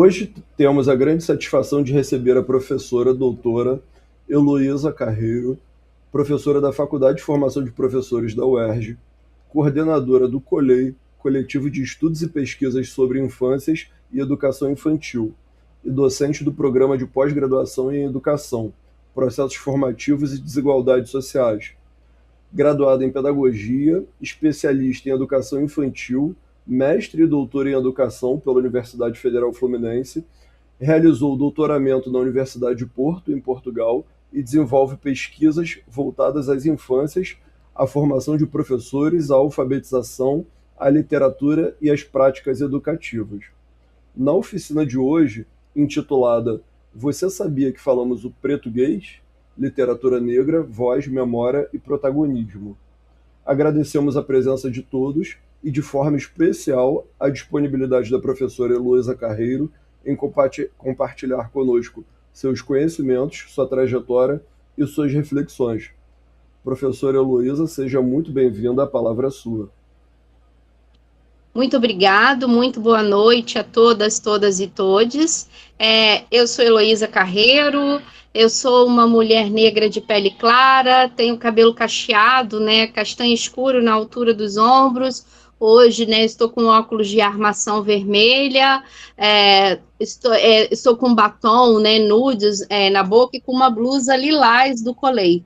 Hoje temos a grande satisfação de receber a professora doutora Heloísa Carreiro, professora da Faculdade de Formação de Professores da UERJ, coordenadora do COLEI, Coletivo de Estudos e Pesquisas sobre Infâncias e Educação Infantil, e docente do Programa de Pós-Graduação em Educação, Processos Formativos e Desigualdades Sociais. Graduada em Pedagogia, especialista em Educação Infantil, mestre e doutora em Educação pela Universidade Federal Fluminense, realizou o doutoramento na Universidade de Porto, em Portugal, e desenvolve pesquisas voltadas às infâncias, à formação de professores, à alfabetização, à literatura e às práticas educativas. Na oficina de hoje, intitulada Você sabia que falamos o português? Literatura negra, voz, memória e protagonismo. Agradecemos a presença de todos e, de forma especial, a disponibilidade da professora Heloísa Carreiro em compartilhar conosco seus conhecimentos, sua trajetória e suas reflexões. Professora Heloísa, seja muito bem-vinda, a palavra é sua. Muito obrigado, muito boa noite a todas e todes. Eu sou Heloísa Carreiro, eu sou uma mulher negra de pele clara, tenho cabelo cacheado, né, castanho escuro na altura dos ombros. Hoje, né, estou com óculos de armação vermelha, estou com batom, né, nudes na boca e com uma blusa lilás do COLEI.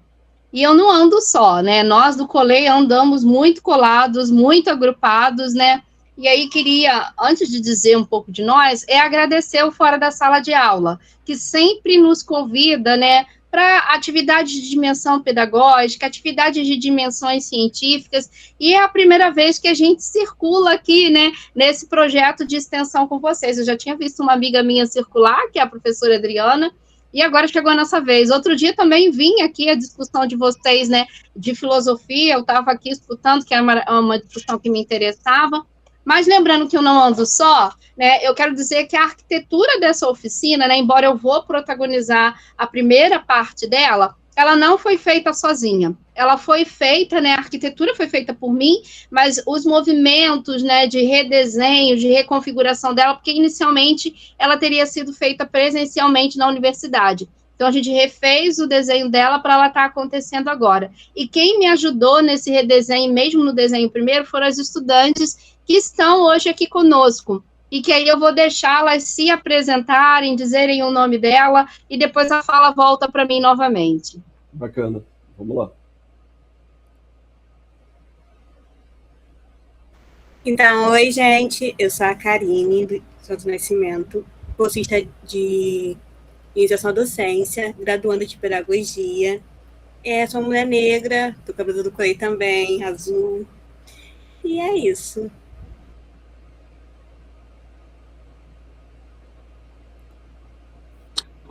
E eu não ando só, né, nós do COLEI andamos muito colados, muito agrupados, né. E aí queria, antes de dizer um pouco de nós, agradecer o Fora da Sala de Aula, que sempre nos convida, né, para atividades de dimensão pedagógica, atividades de dimensões científicas, e é a primeira vez que a gente circula aqui, né, nesse projeto de extensão com vocês. Eu já tinha visto uma amiga minha circular, que é a professora Adriana, e agora chegou a nossa vez. Outro dia também vim aqui a discussão de vocês, né, de filosofia, eu estava aqui escutando, que era uma discussão que me interessava. Mas lembrando que eu não ando só, né, eu quero dizer que a arquitetura dessa oficina, né, embora eu vou protagonizar a primeira parte dela, ela não foi feita sozinha. Ela foi feita, né, a arquitetura foi feita por mim, mas os movimentos, né, de redesenho, de reconfiguração dela, porque inicialmente ela teria sido feita presencialmente na universidade. Então, a gente refez o desenho dela para ela estar acontecendo agora. E quem me ajudou nesse redesenho, mesmo no desenho primeiro, foram as estudantes que estão hoje aqui conosco, e que aí eu vou deixá-las se apresentarem, dizerem o nome dela, e depois a fala volta para mim novamente. Bacana, vamos lá. Então, oi, gente, eu sou a Karine, do Santos Nascimento, bolsista de iniciação à docência, graduanda de pedagogia, sou mulher negra, do cabelo do COLEI também, azul, e é isso.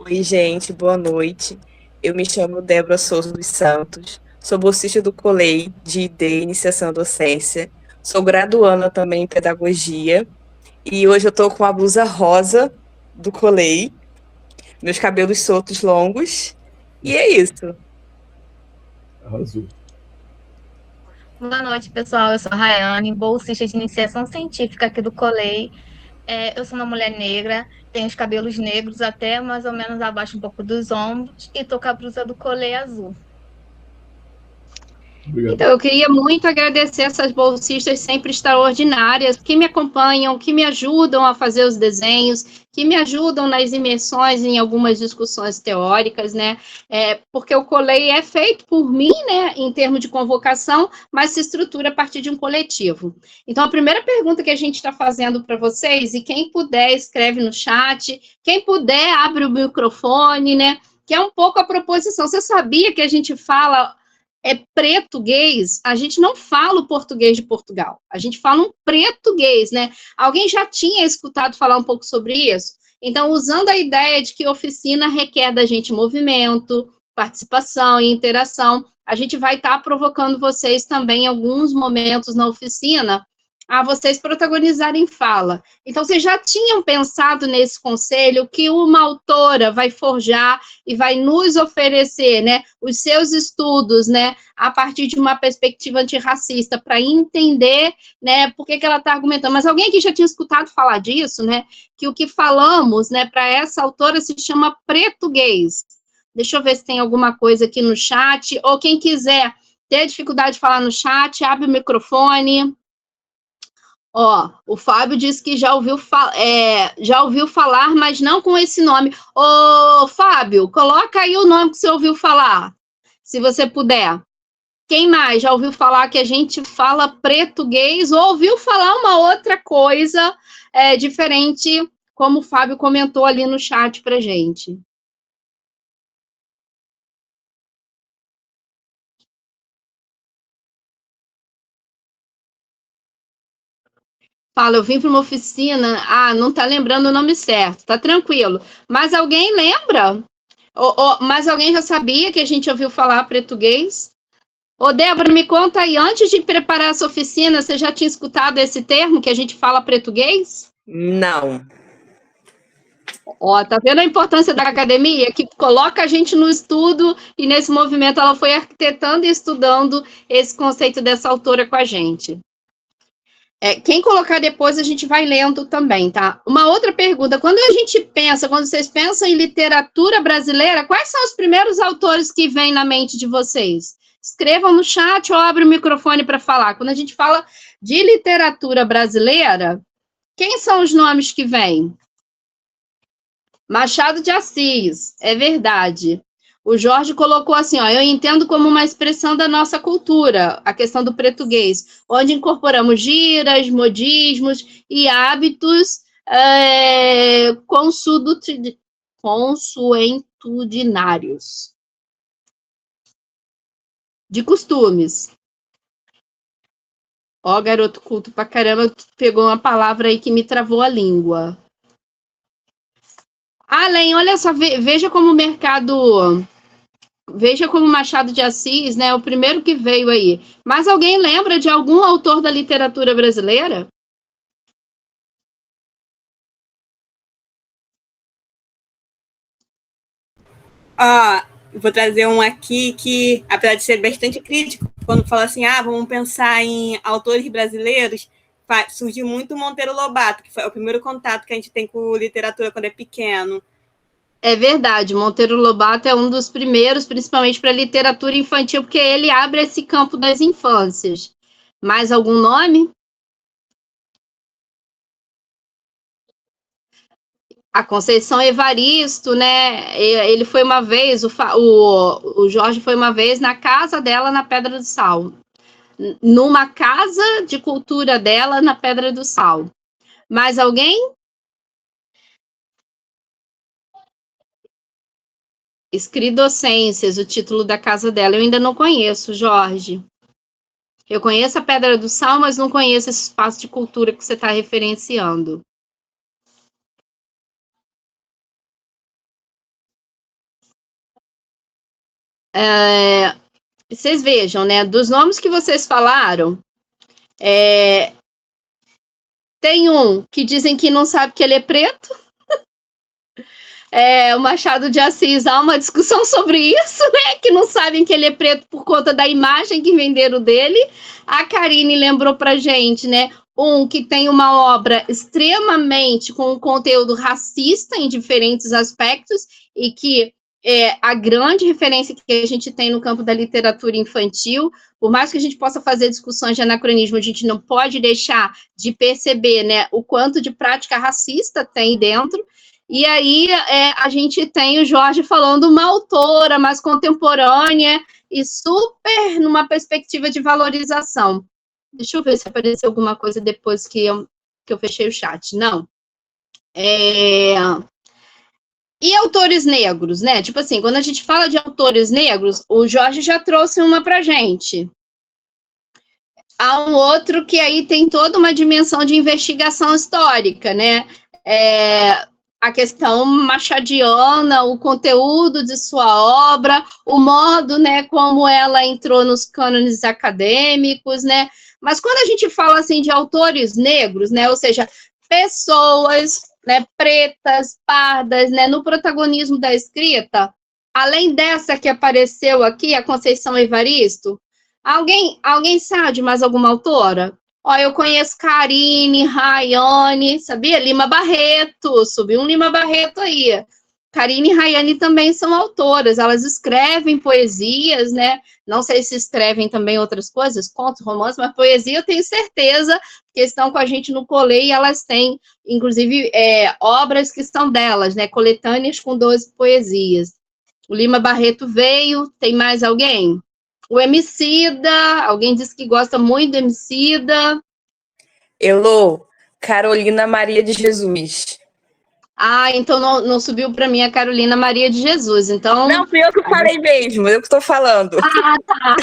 Oi, gente, boa noite. Eu me chamo Débora Souza dos Santos, sou bolsista do COLEI de ID, Iniciação à Docência, sou graduanda também em Pedagogia, e hoje eu estou com a blusa rosa do COLEI, meus cabelos soltos longos, e é isso. Arrasou. Boa noite, pessoal, eu sou a Rayane, bolsista de Iniciação Científica aqui do COLEI. Eu sou uma mulher negra, tenho os cabelos negros até mais ou menos abaixo um pouco dos ombros e tô com a blusa do COLEI azul. Obrigado. Então, eu queria muito agradecer essas bolsistas sempre extraordinárias, que me acompanham, que me ajudam a fazer os desenhos, que me ajudam nas imersões em algumas discussões teóricas, né? Porque o COLEI é feito por mim, né, em termos de convocação, mas se estrutura a partir de um coletivo. Então, a primeira pergunta que a gente está fazendo para vocês, e quem puder escreve no chat, quem puder abre o microfone, né? Que é um pouco a proposição. Você sabia que a gente fala português? A gente não fala o português de Portugal, a gente fala um português, né? Alguém já tinha escutado falar um pouco sobre isso? Então, usando a ideia de que oficina requer da gente movimento, participação e interação, a gente vai estar provocando vocês também em alguns momentos na oficina a vocês protagonizarem fala. Então, vocês já tinham pensado nesse conselho que uma autora vai forjar e vai nos oferecer, né, os seus estudos, né, a partir de uma perspectiva antirracista, para entender, né, por que ela está argumentando. Mas alguém aqui já tinha escutado falar disso, né, que o que falamos, né, para essa autora se chama português. Deixa eu ver se tem alguma coisa aqui no chat, ou quem quiser ter dificuldade de falar no chat, abre o microfone. Ó, o Fábio disse que já ouviu falar, mas não com esse nome. Ô, Fábio, coloca aí o nome que você ouviu falar, se você puder. Quem mais já ouviu falar que a gente fala português ou ouviu falar uma outra coisa diferente, como o Fábio comentou ali no chat pra gente? Fala, eu vim para uma oficina, não tá lembrando o nome certo, tá tranquilo. Mas alguém lembra? Mas alguém já sabia que a gente ouviu falar português? Ô, Débora, me conta aí, antes de preparar essa oficina, você já tinha escutado esse termo que a gente fala português? Não. Ó, tá vendo a importância da academia? Que coloca a gente no estudo, e nesse movimento ela foi arquitetando e estudando esse conceito dessa autora com a gente. Quem colocar depois, a gente vai lendo também, tá? Uma outra pergunta, quando vocês pensam em literatura brasileira, quais são os primeiros autores que vêm na mente de vocês? Escrevam no chat ou abre o microfone para falar. Quando a gente fala de literatura brasileira, quem são os nomes que vêm? Machado de Assis, é verdade. O Jorge colocou assim, ó, eu entendo como uma expressão da nossa cultura, a questão do português, onde incorporamos gírias, modismos e hábitos consuetudinários. De costumes. Ó, garoto culto pra caramba, pegou uma palavra aí que me travou a língua. Além, olha só, veja como o mercado... Veja como Machado de Assis, né, o primeiro que veio aí. Mas alguém lembra de algum autor da literatura brasileira? Vou trazer um aqui que, apesar de ser bastante crítico, quando fala assim, vamos pensar em autores brasileiros, surgiu muito Monteiro Lobato, que foi o primeiro contato que a gente tem com literatura quando é pequeno. É verdade, Monteiro Lobato é um dos primeiros, principalmente para literatura infantil, porque ele abre esse campo das infâncias. Mais algum nome? A Conceição Evaristo, né? Ele foi uma vez, o Jorge foi uma vez na casa dela na Pedra do Sal. Numa casa de cultura dela na Pedra do Sal. Mais alguém? Escridocências, o título da casa dela. Eu ainda não conheço, Jorge. Eu conheço a Pedra do Sal, mas não conheço esse espaço de cultura que você está referenciando. Vocês vejam, né? Dos nomes que vocês falaram, tem um que dizem que não sabe que ele é preto. O Machado de Assis, há uma discussão sobre isso, né? Que não sabem que ele é preto por conta da imagem que venderam dele. A Karine lembrou pra gente, né? Um que tem uma obra extremamente com um conteúdo racista em diferentes aspectos e que é a grande referência que a gente tem no campo da literatura infantil. Por mais que a gente possa fazer discussões de anacronismo, a gente não pode deixar de perceber, né, o quanto de prática racista tem dentro. E aí a gente tem o Jorge falando uma autora mais contemporânea e super numa perspectiva de valorização. Deixa eu ver se apareceu alguma coisa depois que eu fechei o chat. Não. E autores negros, né? Tipo assim, quando a gente fala de autores negros, o Jorge já trouxe uma pra gente. Há um outro que aí tem toda uma dimensão de investigação histórica, né? a questão machadiana, o conteúdo de sua obra, o modo, né, como ela entrou nos cânones acadêmicos, né? Mas quando a gente fala assim de autores negros, né, ou seja, pessoas, né, pretas, pardas, né, no protagonismo da escrita, além dessa que apareceu aqui, a Conceição Evaristo, alguém sabe de mais alguma autora? Ó, eu conheço Karine, Rayane, sabia? Lima Barreto, subiu um Lima Barreto aí. Karine e Rayane também são autoras, elas escrevem poesias, né? Não sei se escrevem também outras coisas, contos, romances, mas poesia eu tenho certeza que estão com a gente no Colei e elas têm, inclusive, obras que são delas, né? Coletâneas com 12 poesias. O Lima Barreto veio, tem mais alguém? O Emicida, alguém disse que gosta muito do Emicida. Elô, Carolina Maria de Jesus. Ah, então não subiu para mim a Carolina Maria de Jesus, então... Não, fui eu que falei mesmo, eu que estou falando. Ah, tá.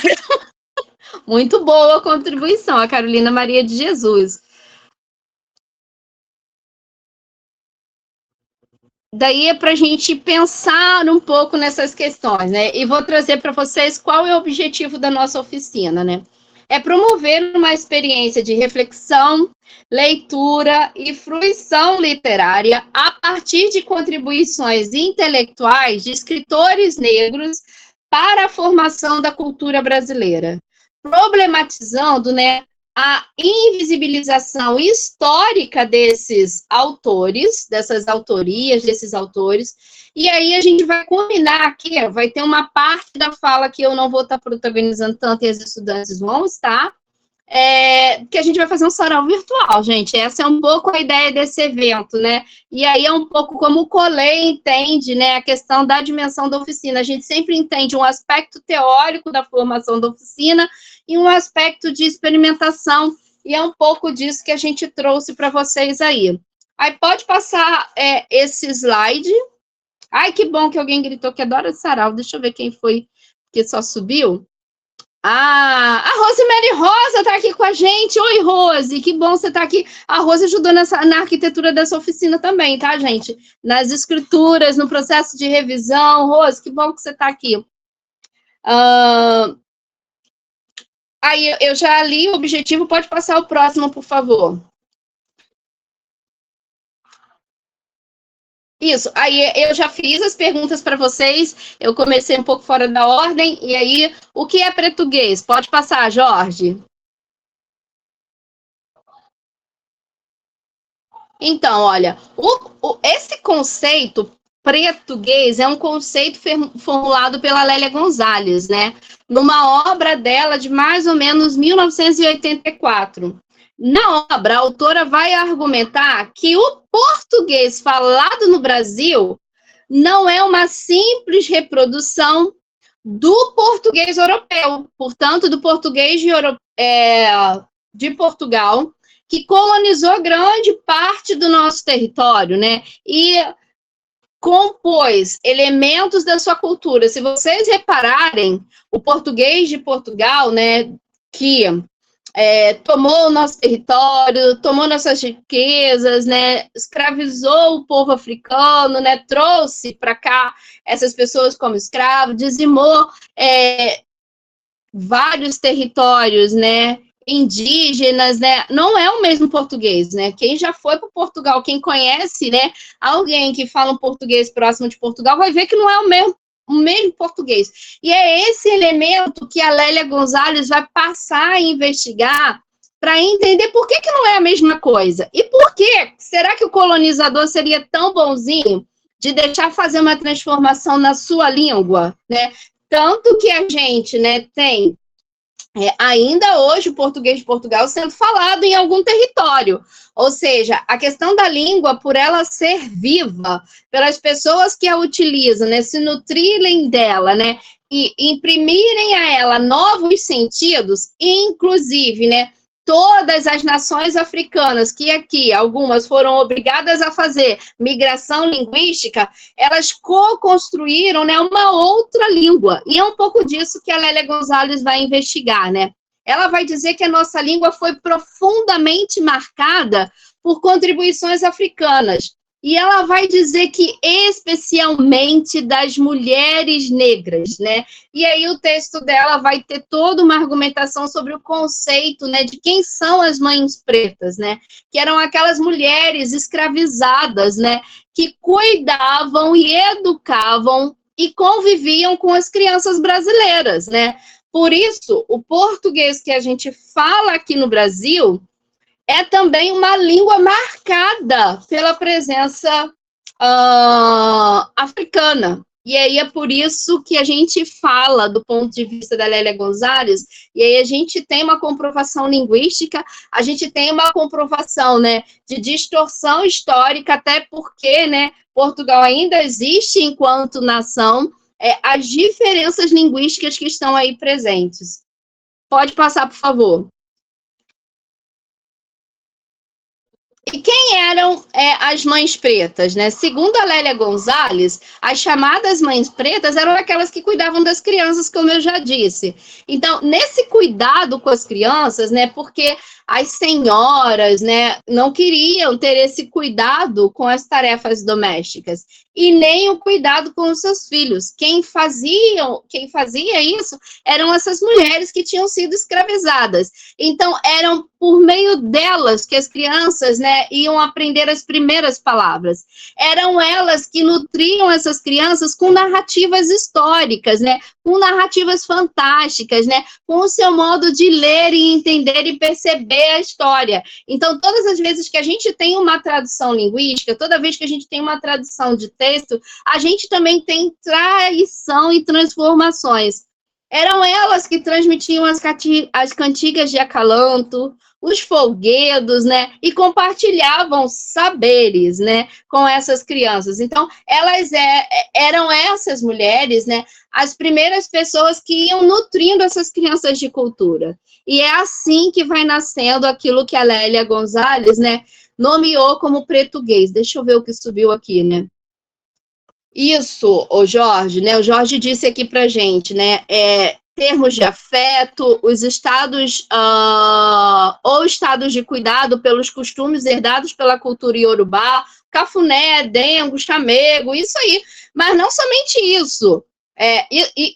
Muito boa a contribuição, a Carolina Maria de Jesus. Daí é para a gente pensar um pouco nessas questões, né? E vou trazer para vocês qual é o objetivo da nossa oficina, né? É promover uma experiência de reflexão, leitura e fruição literária a partir de contribuições intelectuais de escritores negros para a formação da cultura brasileira, problematizando, né, a invisibilização histórica desses autores, dessas autorias, desses autores, e aí a gente vai combinar aqui, vai ter uma parte da fala que eu não vou estar protagonizando tanto e as estudantes vão estar, que a gente vai fazer um sarau virtual, gente, essa é um pouco a ideia desse evento, né, e aí é um pouco como o Colei entende, né, a questão da dimensão da oficina, a gente sempre entende um aspecto teórico da formação da oficina e um aspecto de experimentação, e é um pouco disso que a gente trouxe para vocês aí. Aí pode passar esse slide. Ai, que bom que alguém gritou que adora sarau, deixa eu ver quem foi que só subiu. Ah, a Rosemary Rosa está aqui com a gente. Oi, Rose, que bom você estar aqui. A Rose ajudou na arquitetura dessa oficina também, tá, gente? Nas escrituras, no processo de revisão. Rose, que bom que você está aqui. Aí, eu já li o objetivo, pode passar o próximo, por favor. Isso, aí eu já fiz as perguntas para vocês, eu comecei um pouco fora da ordem, e aí, o que é português? Pode passar, Jorge. Então, olha, esse conceito português é um conceito formulado pela Lélia Gonzalez, né? Numa obra dela de mais ou menos 1984. Na obra, a autora vai argumentar que o português falado no Brasil não é uma simples reprodução do português europeu, portanto, do português de Portugal, que colonizou grande parte do nosso território, né? E compôs elementos da sua cultura. Se vocês repararem, o português de Portugal, né, que tomou o nosso território, tomou nossas riquezas, né, escravizou o povo africano, né, trouxe para cá essas pessoas como escravos, dizimou vários territórios, né, indígenas, né, não é o mesmo português, né, quem já foi para Portugal, quem conhece, né, alguém que fala um português próximo de Portugal, vai ver que não é o mesmo português, e é esse elemento que a Lélia Gonzalez vai passar a investigar para entender por que não é a mesma coisa, e por que será que o colonizador seria tão bonzinho de deixar fazer uma transformação na sua língua, né, tanto que a gente, né, tem ainda hoje o português de Portugal sendo falado em algum território, ou seja, a questão da língua, por ela ser viva, pelas pessoas que a utilizam, né, se nutrirem dela, né, e imprimirem a ela novos sentidos, inclusive, né, todas as nações africanas, que aqui algumas foram obrigadas a fazer migração linguística, elas co-construíram, né, uma outra língua. E é um pouco disso que a Lélia Gonzalez vai investigar, né? Ela vai dizer que a nossa língua foi profundamente marcada por contribuições africanas. e ela vai dizer que especialmente das mulheres negras, né? E aí o texto dela vai ter toda uma argumentação sobre o conceito, né, de quem são as mães pretas, né? Que eram aquelas mulheres escravizadas, né, que cuidavam e educavam e conviviam com as crianças brasileiras, né? Por isso, o português que a gente fala aqui no Brasil é também uma língua marcada pela presença africana. E aí é por isso que a gente fala do ponto de vista da Lélia Gonzalez, e aí a gente tem uma comprovação linguística, a gente tem uma comprovação, né, de distorção histórica, até porque, né, Portugal ainda existe enquanto nação, as diferenças linguísticas que estão aí presentes. Pode passar, por favor. E quem eram as mães pretas, né? Segundo a Lélia Gonzalez, as chamadas mães pretas eram aquelas que cuidavam das crianças, como eu já disse. Então, nesse cuidado com as crianças, né? Porque as senhoras, né, não queriam ter esse cuidado com as tarefas domésticas e nem o cuidado com os seus filhos. Quem fazia isso eram essas mulheres que tinham sido escravizadas. Então, eram por meio delas que as crianças, né, iam aprender as primeiras palavras. Eram elas que nutriam essas crianças com narrativas históricas, né, com narrativas fantásticas, né, com o seu modo de ler e entender e perceber a história. Então, todas as vezes que a gente tem uma tradução linguística, toda vez que a gente tem uma tradução de texto, a gente também tem traição e transformações. Eram elas que transmitiam as cantigas de acalanto, os folguedos, né, e compartilhavam saberes, né, com essas crianças. Então, elas eram essas mulheres, né, as primeiras pessoas que iam nutrindo essas crianças de cultura. E é assim que vai nascendo aquilo que a Lélia Gonzalez, né, nomeou como português. Deixa eu ver o que subiu aqui, né. Isso, o Jorge, né, o Jorge disse aqui pra gente, né, termos de afeto, os estados ou estados de cuidado pelos costumes herdados pela cultura iorubá, cafuné, dengo, chamego, isso aí. Mas não somente isso.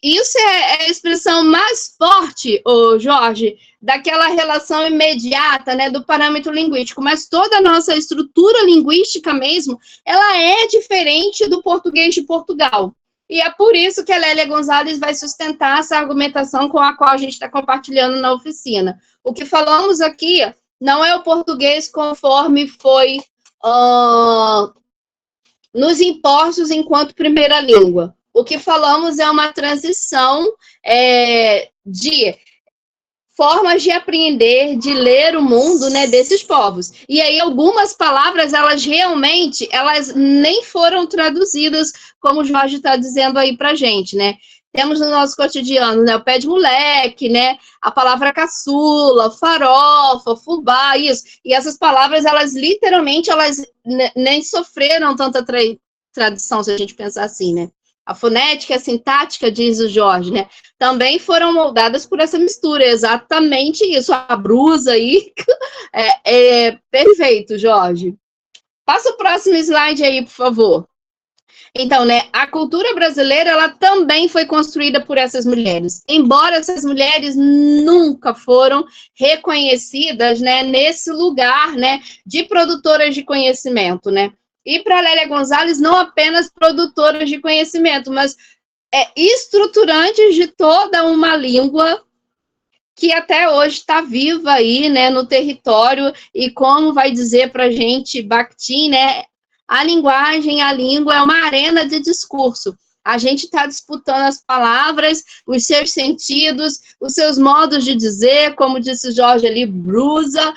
Isso é a expressão mais forte, Jorge, daquela relação imediata, né, do parâmetro linguístico, mas toda a nossa estrutura linguística mesmo, ela é diferente do português de Portugal. E é por isso que a Lélia Gonzalez vai sustentar essa argumentação com a qual a gente está compartilhando na oficina. O que falamos aqui não é o português conforme foi nos impostos enquanto primeira língua. O que falamos é uma transição de formas de aprender, de ler o mundo, né, desses povos. E aí algumas palavras, elas nem foram traduzidas, como o Jorge está dizendo aí pra gente, né? Temos no nosso cotidiano, né, o pé de moleque, né, a palavra caçula, farofa, fubá, isso. E essas palavras, elas literalmente, nem sofreram tanta tradução, se a gente pensar assim, né? A fonética, a sintática, diz o Jorge, né, também foram moldadas por essa mistura, exatamente isso, a brusa aí, perfeito, Jorge. Passa o próximo slide aí, por favor. Então, né, a cultura brasileira, ela também foi construída por essas mulheres, embora essas mulheres nunca foram reconhecidas, né, nesse lugar, né, de produtoras de conhecimento, né. E para Lélia Gonzalez, não apenas produtoras de conhecimento, mas estruturantes de toda uma língua que até hoje está viva aí, né, no território, e como vai dizer para a gente Bakhtin, né, a língua é uma arena de discurso. A gente está disputando as palavras, os seus sentidos, os seus modos de dizer, como disse o Jorge ali, brusa,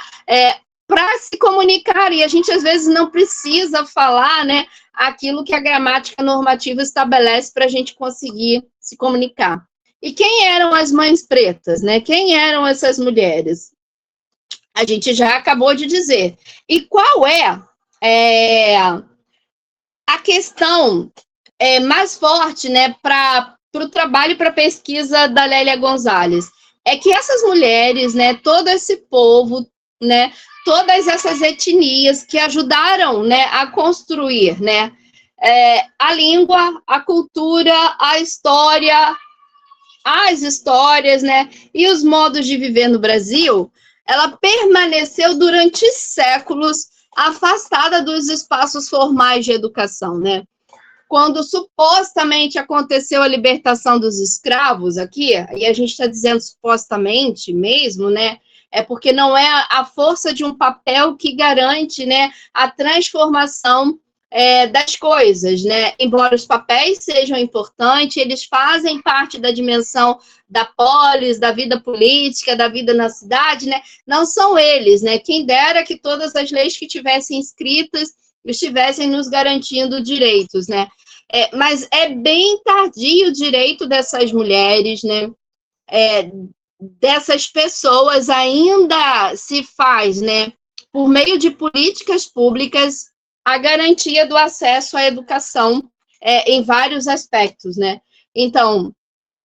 para se comunicar, e a gente às vezes não precisa falar, né, aquilo que a gramática normativa estabelece para a gente conseguir se comunicar. E quem eram as mães pretas, né? Quem eram essas mulheres? A gente já acabou de dizer. E qual é a questão mais forte, né, para o trabalho e para a pesquisa da Lélia Gonzalez? É que essas mulheres, né, todo esse povo, né, todas essas etnias que ajudaram, né, a construir, né, a língua, a cultura, a história, as histórias, né, e os modos de viver no Brasil, ela permaneceu durante séculos afastada dos espaços formais de educação, né? Quando supostamente aconteceu a libertação dos escravos aqui, e a gente está dizendo supostamente mesmo, né? É porque não é a força de um papel que garante, né, a transformação das coisas, né? Embora os papéis sejam importantes, eles fazem parte da dimensão da polis, da vida política, da vida na cidade, né? Não são eles, né? Quem dera que todas as leis que tivessem escritas estivessem nos garantindo direitos, né? Mas é bem tardio o direito dessas mulheres, né? Dessas pessoas ainda se faz, né? Por meio de políticas públicas, a garantia do acesso à educação em vários aspectos, né? Então,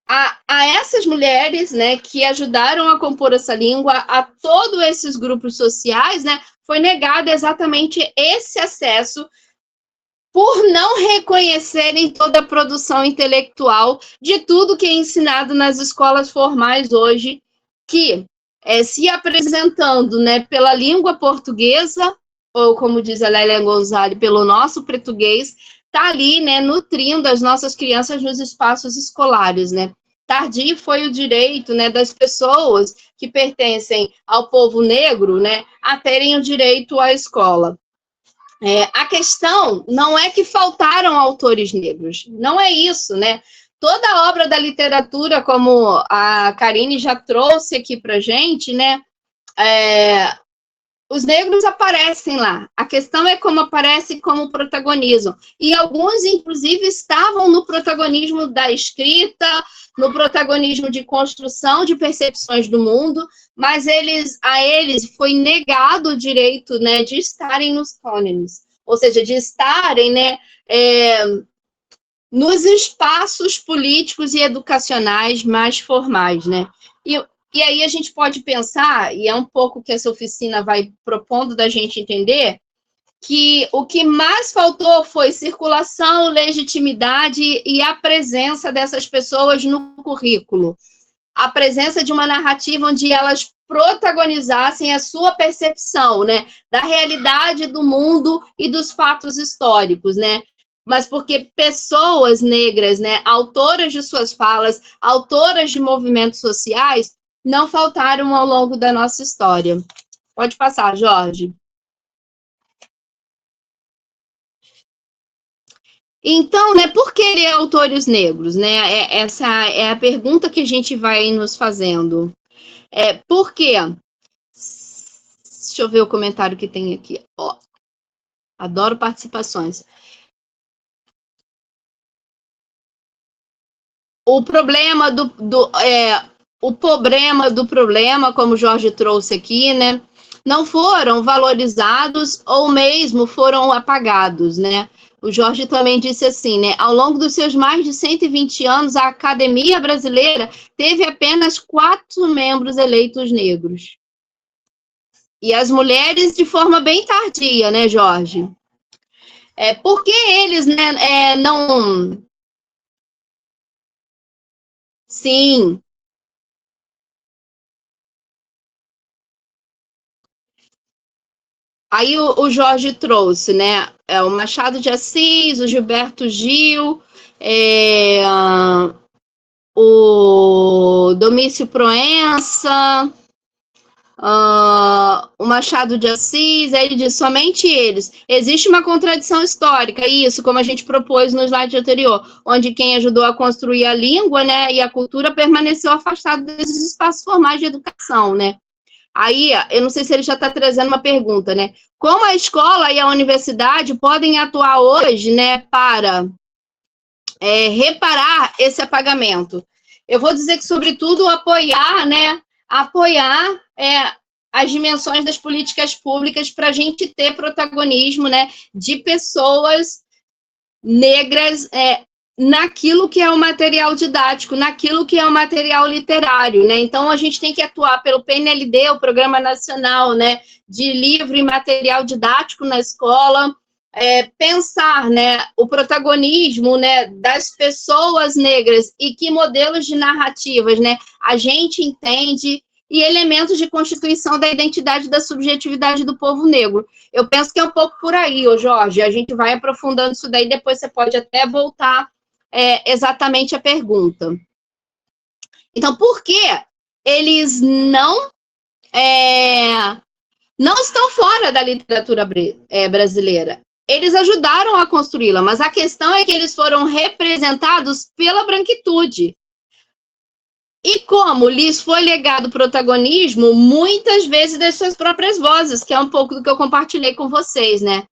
a essas mulheres, né, que ajudaram a compor essa língua, a todos esses grupos sociais, né, foi negado exatamente esse acesso por não reconhecerem toda a produção intelectual de tudo que é ensinado nas escolas formais hoje, que se apresentando, né, pela língua portuguesa, ou como diz a Lélia Gonzalez, pelo nosso português, está ali, né, nutrindo as nossas crianças nos espaços escolares, né. Tardio foi o direito, né, das pessoas que pertencem ao povo negro, né, a terem o direito à escola. A questão não é que faltaram autores negros, não é isso, né? Toda a obra da literatura, como a Karine já trouxe aqui para gente, né? Os negros aparecem lá. A questão é como aparecem, como protagonizam. E alguns, inclusive, estavam no protagonismo da escrita, no protagonismo de construção de percepções do mundo, mas a eles foi negado o direito, né, de estarem nos cânones, ou seja, de estarem, né, nos espaços políticos e educacionais mais formais, né? E aí a gente pode pensar, e é um pouco que essa oficina vai propondo da gente entender, que o que mais faltou foi circulação, legitimidade e a presença dessas pessoas no currículo. A presença de uma narrativa onde elas protagonizassem a sua percepção, né, da realidade do mundo e dos fatos históricos, né? Mas porque pessoas negras, né, autoras de suas falas, autoras de movimentos sociais, não faltaram ao longo da nossa história. Pode passar, Jorge. Então, né, por que autores negros, né? Essa é a pergunta que a gente vai nos fazendo. Por quê? Deixa eu ver o comentário que tem aqui. Ó, adoro participações. O problema o problema do problema, como o Jorge trouxe aqui, né? Não foram valorizados ou mesmo foram apagados, né? O Jorge também disse assim, né? Ao longo dos seus mais de 120 anos, a Academia Brasileira teve apenas 4 membros eleitos negros. E as mulheres de forma bem tardia, né, Jorge? Por que eles, né, não... Sim. Aí o Jorge trouxe, né, o Machado de Assis, o Gilberto Gil, o Domício Proença, o Machado de Assis, aí ele diz, somente eles. Existe uma contradição histórica, isso, como a gente propôs no slide anterior, onde quem ajudou a construir a língua, né, e a cultura permaneceu afastado desses espaços formais de educação, né. Aí, eu não sei se ele já está trazendo uma pergunta, né? Como a escola e a universidade podem atuar hoje, né, para reparar esse apagamento? Eu vou dizer que, sobretudo, apoiar, né, as dimensões das políticas públicas para a gente ter protagonismo, né, de pessoas negras naquilo que é o material didático, naquilo que é o material literário, né? Então, a gente tem que atuar pelo PNLD, o Programa Nacional, né, de Livro e Material Didático na escola, pensar, né, o protagonismo, né, das pessoas negras e que modelos de narrativas, né, a gente entende, e elementos de constituição da identidade e da subjetividade do povo negro. Eu penso que é um pouco por aí, ô Jorge, a gente vai aprofundando isso daí, depois você pode até voltar exatamente a pergunta. Então, por que eles não estão fora da literatura brasileira? Eles ajudaram a construí-la, mas a questão é que eles foram representados pela branquitude. E como lhes foi legado protagonismo, muitas vezes das suas próprias vozes, que é um pouco do que eu compartilhei com vocês, né?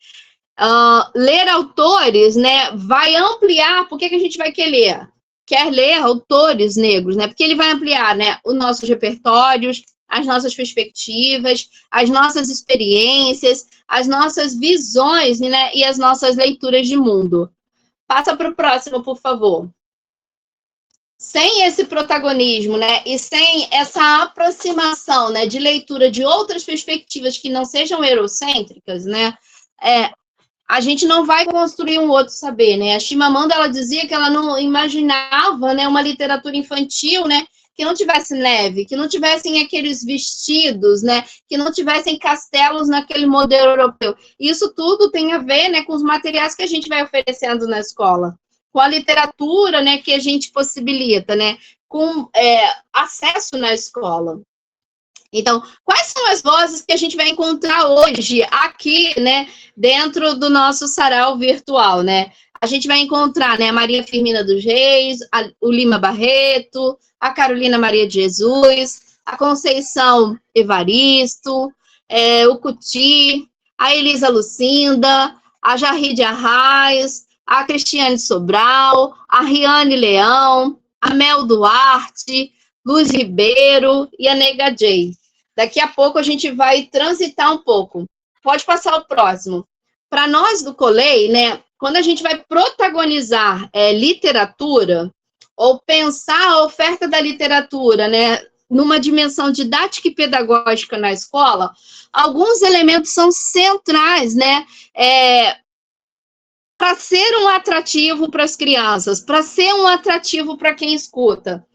Ler autores, né, vai ampliar, por que a gente vai quer ler autores negros, né? Porque ele vai ampliar, né, os nossos repertórios, as nossas perspectivas, as nossas experiências, as nossas visões, né, e as nossas leituras de mundo. Passa para o próximo, por favor. Sem esse protagonismo, né, e sem essa aproximação, né, de leitura de outras perspectivas que não sejam eurocêntricas, né, a gente não vai construir um outro saber, né. A Chimamanda, ela dizia que ela não imaginava, né, uma literatura infantil, né, que não tivesse neve, que não tivessem aqueles vestidos, né, que não tivessem castelos naquele modelo europeu. Isso tudo tem a ver, né, com os materiais que a gente vai oferecendo na escola, com a literatura, né, que a gente possibilita, né, com acesso na escola. Então, quais são as vozes que a gente vai encontrar hoje aqui, né, dentro do nosso sarau virtual, né? A gente vai encontrar, né, a Maria Firmina dos Reis, o Lima Barreto, a Carolina Maria de Jesus, a Conceição Evaristo, o Cuti, a Elisa Lucinda, a Jarri de Arraes, a Cristiane Sobral, a Riane Leão, a Mel Duarte, Luz Ribeiro e a Nega Jay. Daqui a pouco a gente vai transitar um pouco. Pode passar o próximo. Para nós do Colei, né, quando a gente vai protagonizar literatura, ou pensar a oferta da literatura, né, numa dimensão didática e pedagógica na escola, alguns elementos são centrais, né, para ser um atrativo para as crianças, para ser um atrativo para quem escuta.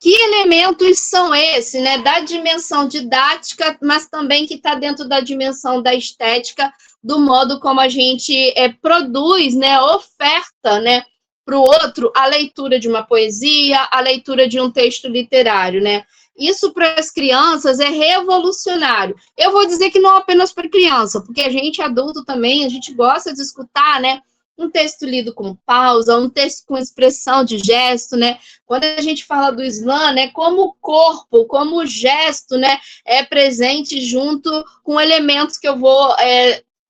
Que elementos são esses, né, da dimensão didática, mas também que está dentro da dimensão da estética, do modo como a gente produz, né, oferta, né, para o outro a leitura de uma poesia, a leitura de um texto literário, né? Isso para as crianças é revolucionário. Eu vou dizer que não apenas para criança, porque a gente adulto também, a gente gosta de escutar, né, um texto lido com pausa, um texto com expressão de gesto, né? Quando a gente fala do Islã, né, como o corpo, como o gesto, né, é presente junto com elementos que eu vou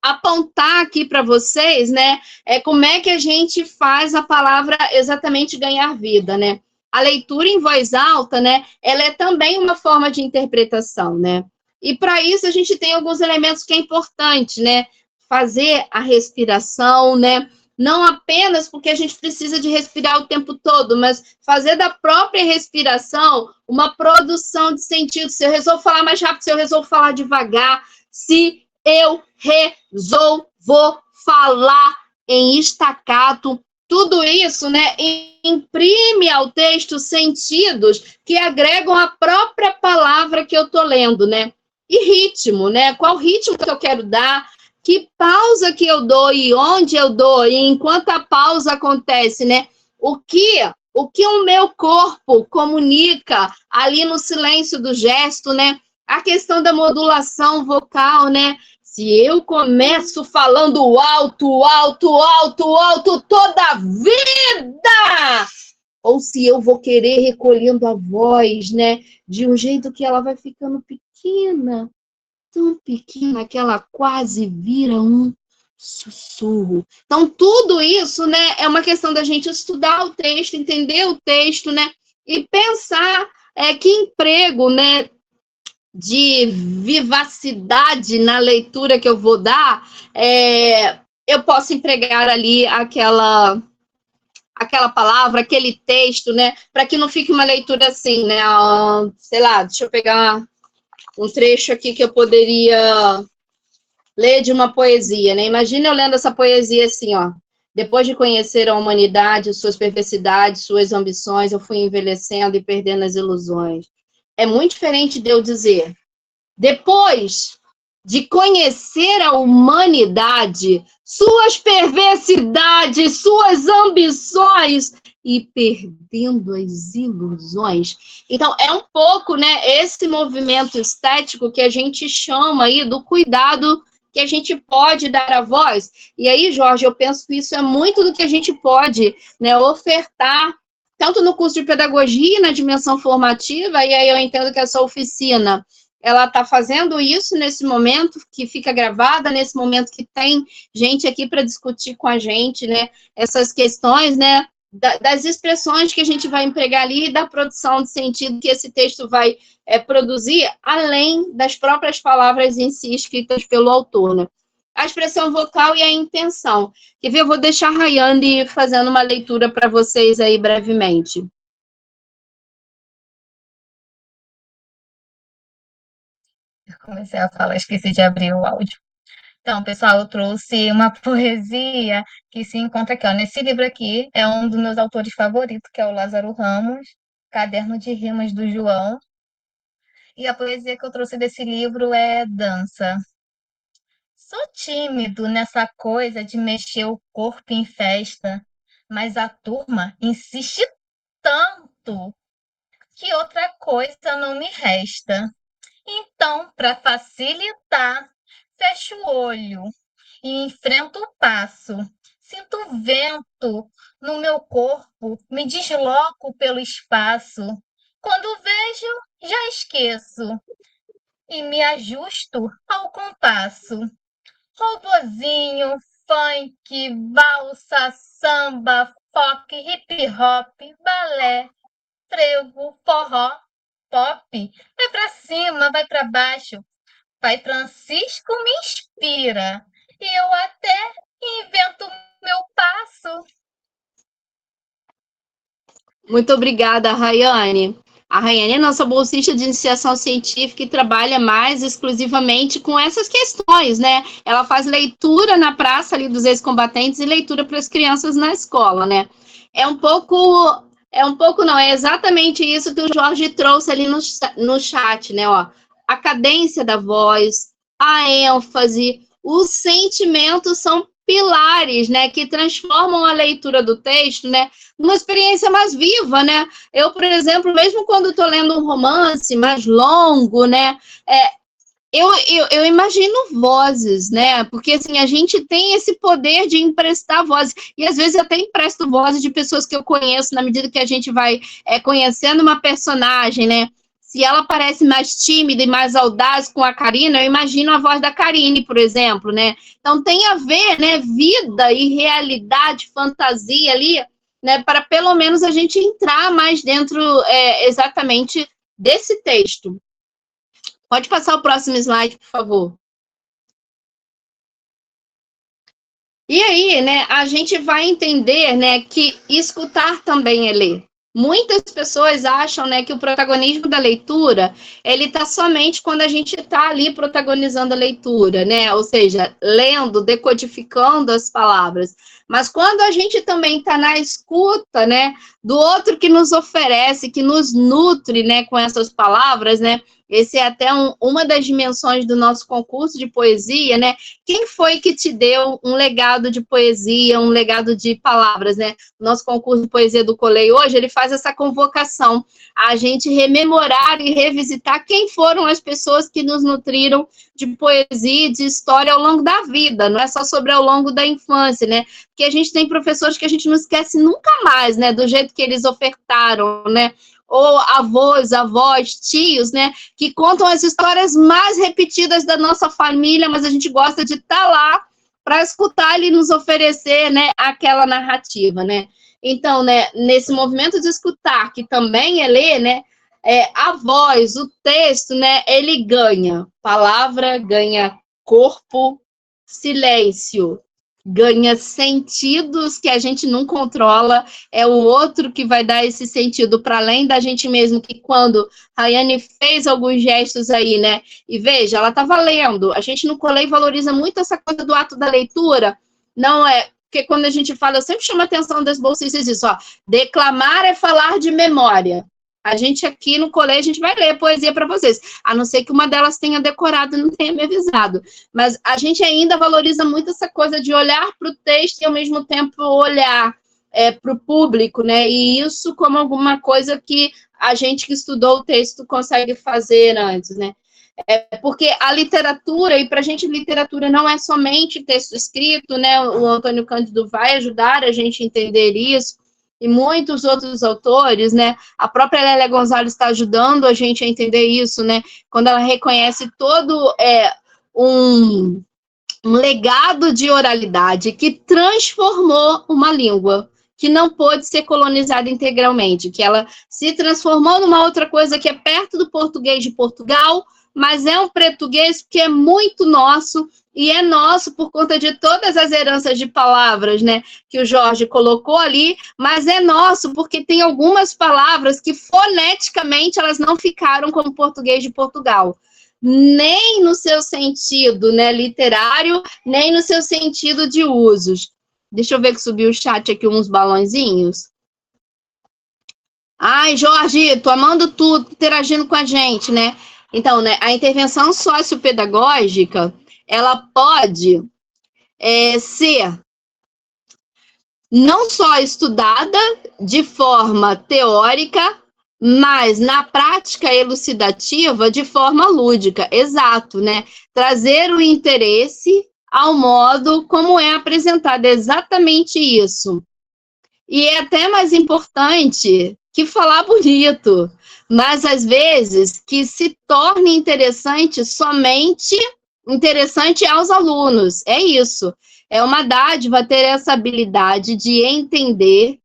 apontar aqui para vocês, né, como é que a gente faz a palavra exatamente ganhar vida, né? A leitura em voz alta, né, ela é também uma forma de interpretação, né? E para isso a gente tem alguns elementos que é importante, né? Fazer a respiração, né? Não apenas porque a gente precisa de respirar o tempo todo, mas fazer da própria respiração uma produção de sentido. Se eu resolvo falar mais rápido, se eu resolvo falar devagar, se eu resolvo falar em estacato, tudo isso, né, imprime ao texto sentidos que agregam a própria palavra que eu estou lendo, né? E ritmo, né? Qual ritmo que eu quero dar? Que pausa que eu dou e onde eu dou, e enquanto a pausa acontece, né? O que o meu corpo comunica ali no silêncio do gesto, né? A questão da modulação vocal, né? Se eu começo falando alto, alto, alto, alto toda a vida, ou se eu vou querer recolhendo a voz, né? De um jeito que ela vai ficando pequena, tão pequena que ela quase vira um sussurro. Então, tudo isso, né, é uma questão da gente estudar o texto, entender o texto, né, e pensar que emprego, né, de vivacidade na leitura que eu vou dar, eu posso empregar ali aquela palavra, aquele texto, né, para que não fique uma leitura assim, né, sei lá, deixa eu pegar um trecho aqui que eu poderia ler de uma poesia, né, imagina eu lendo essa poesia assim, ó, depois de conhecer a humanidade, suas perversidades, suas ambições, eu fui envelhecendo e perdendo as ilusões. É muito diferente de eu dizer, depois de conhecer a humanidade, suas perversidades, suas ambições e perdendo as ilusões. Então, é um pouco, né, esse movimento estético que a gente chama aí do cuidado que a gente pode dar à voz. E aí, Jorge, eu penso que isso é muito do que a gente pode, né, ofertar, tanto no curso de pedagogia, na dimensão formativa, e aí eu entendo que essa oficina ela está fazendo isso nesse momento, que fica gravada, nesse momento que tem gente aqui para discutir com a gente, né, essas questões, né, das expressões que a gente vai empregar ali e da produção de sentido que esse texto vai produzir, além das próprias palavras em si escritas pelo autor, né. A expressão vocal e a intenção. Quer ver? Eu vou deixar a Rayane fazendo uma leitura para vocês aí brevemente. Comecei a falar, esqueci de abrir o áudio. Então, pessoal, eu trouxe uma poesia que se encontra aqui, ó, nesse livro aqui, é um dos meus autores favoritos, que é o Lázaro Ramos, Caderno de Rimas do João. E a poesia que eu trouxe desse livro é Dança. Sou tímido nessa coisa de mexer o corpo em festa, mas a turma insiste tanto que outra coisa não me resta. Então, para facilitar, fecho o olho e enfrento o passo. Sinto o vento no meu corpo, me desloco pelo espaço. Quando vejo, já esqueço e me ajusto ao compasso. Robozinho, funk, valsa, samba, folk, hip hop, balé, frevo, forró, pop. Vai pra cima, vai pra baixo. Pai Francisco me inspira e eu até invento meu passo. Muito obrigada, Rayane. A Rayane é nossa bolsista de iniciação científica e trabalha mais exclusivamente com essas questões, né? Ela faz leitura na praça ali dos ex-combatentes e leitura para as crianças na escola, né? É um pouco não, é exatamente isso que o Jorge trouxe ali no chat, né? Ó, a cadência da voz, a ênfase, os sentimentos são pilares, né, que transformam a leitura do texto, né, numa experiência mais viva, né? Eu, por exemplo, mesmo quando estou lendo um romance mais longo, né, eu imagino vozes, né? Porque assim, a gente tem esse poder de emprestar vozes. E às vezes eu até empresto vozes de pessoas que eu conheço, na medida que a gente vai conhecendo uma personagem, né? Se ela parece mais tímida e mais audaz com a Karina, eu imagino a voz da Karine, por exemplo, né? Então tem a ver, né, vida e realidade, fantasia ali, né, para pelo menos a gente entrar mais dentro exatamente desse texto. Pode passar o próximo slide, por favor. E aí, né, a gente vai entender, né, que escutar também é ler. Muitas pessoas acham, né, que o protagonismo da leitura, ele está somente quando a gente está ali protagonizando a leitura, né, ou seja, lendo, decodificando as palavras. Mas quando a gente também está na escuta, né, do outro que nos oferece, que nos nutre, né, com essas palavras, né, esse é até uma das dimensões do nosso concurso de poesia, né? Quem foi que te deu um legado de poesia, um legado de palavras, né? O nosso concurso de poesia do Colei hoje, ele faz essa convocação a gente rememorar e revisitar quem foram as pessoas que nos nutriram de poesia e de história ao longo da vida, não é só sobre ao longo da infância, né? Porque a gente tem professores que a gente não esquece nunca mais, né? Do jeito que eles ofertaram, né? Ou avós, tios, né, que contam as histórias mais repetidas da nossa família, mas a gente gosta de estar lá para escutar e nos oferecer, né, aquela narrativa, né. Então, né, nesse movimento de escutar, que também é ler, né, a voz, o texto, né, ele ganha palavra, ganha corpo, silêncio, ganha sentidos que a gente não controla, é o outro que vai dar esse sentido para além da gente mesmo, que quando a Rayane fez alguns gestos aí, né, e veja, ela estava lendo, a gente no Colei valoriza muito essa coisa do ato da leitura, não é, porque quando a gente fala, eu sempre chamo a atenção das bolsistas disso, ó, declamar é falar de memória. A gente aqui no colégio, a gente vai ler poesia para vocês, a não ser que uma delas tenha decorado e não tenha me avisado. Mas a gente ainda valoriza muito essa coisa de olhar para o texto e, ao mesmo tempo, olhar para o público, né? E isso como alguma coisa que a gente que estudou o texto consegue fazer antes, né? Porque a literatura, e para a gente literatura não é somente texto escrito, né? O Antônio Cândido vai ajudar a gente a entender isso, e muitos outros autores, né? A própria Lélia Gonzalez está ajudando a gente a entender isso, né? Quando ela reconhece todo um legado de oralidade que transformou uma língua, que não pôde ser colonizada integralmente, que ela se transformou numa outra coisa que é perto do português de Portugal, mas é um português que é muito nosso, e é nosso por conta de todas as heranças de palavras, né, que o Jorge colocou ali, mas é nosso porque tem algumas palavras que foneticamente elas não ficaram como português de Portugal, nem no seu sentido, né, literário, nem no seu sentido de usos. Deixa eu ver que subiu o chat aqui uns balãozinhos. Ai, Jorge, tô amando tudo, interagindo com a gente, né? Então, né, a intervenção sociopedagógica, ela pode ser não só estudada de forma teórica, mas na prática elucidativa de forma lúdica, exato, né? Trazer o interesse ao modo como é apresentado, é exatamente isso. E é até mais importante que falar bonito, mas às vezes que se torne interessante somente interessante aos alunos, é isso. É uma dádiva ter essa habilidade de entender,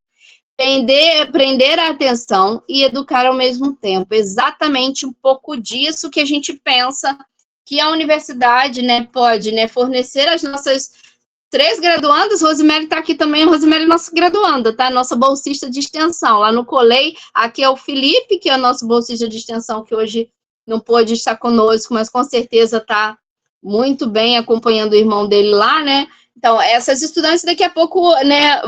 prender a atenção e educar ao mesmo tempo. Exatamente um pouco disso que a gente pensa que a universidade, né, pode, né, fornecer às nossas 3 graduandas. Rosemary está aqui também, Rosemary é nossa graduanda, tá? Nossa bolsista de extensão. Lá no Colei, aqui é o Felipe, que é o nosso bolsista de extensão, que hoje não pôde estar conosco, mas com certeza está muito bem acompanhando o irmão dele lá, né? Então, essas estudantes daqui a pouco, né,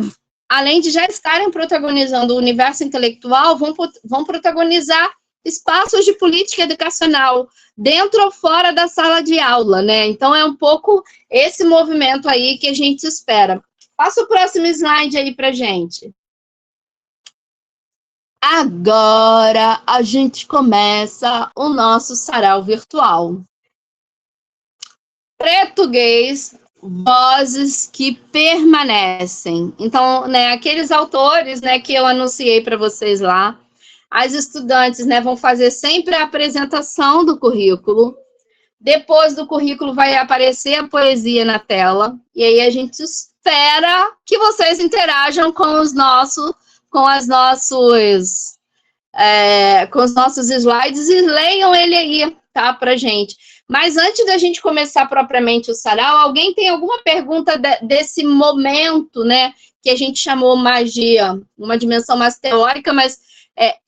além de já estarem protagonizando o universo intelectual, vão protagonizar espaços de política educacional, dentro ou fora da sala de aula, né? Então, é um pouco esse movimento aí que a gente espera. Passa o próximo slide aí pra gente. Agora, a gente começa o nosso sarau virtual. Português, vozes que permanecem. Então, né, aqueles autores, né, que eu anunciei para vocês lá, as estudantes, né, vão fazer sempre a apresentação do currículo. Depois do currículo vai aparecer a poesia na tela. E aí a gente espera que vocês interajam com os nossos slides e leiam ele aí, tá, pra gente. Mas antes da gente começar propriamente o sarau, alguém tem alguma pergunta desse momento, né, que a gente chamou mais de uma dimensão mais teórica, mas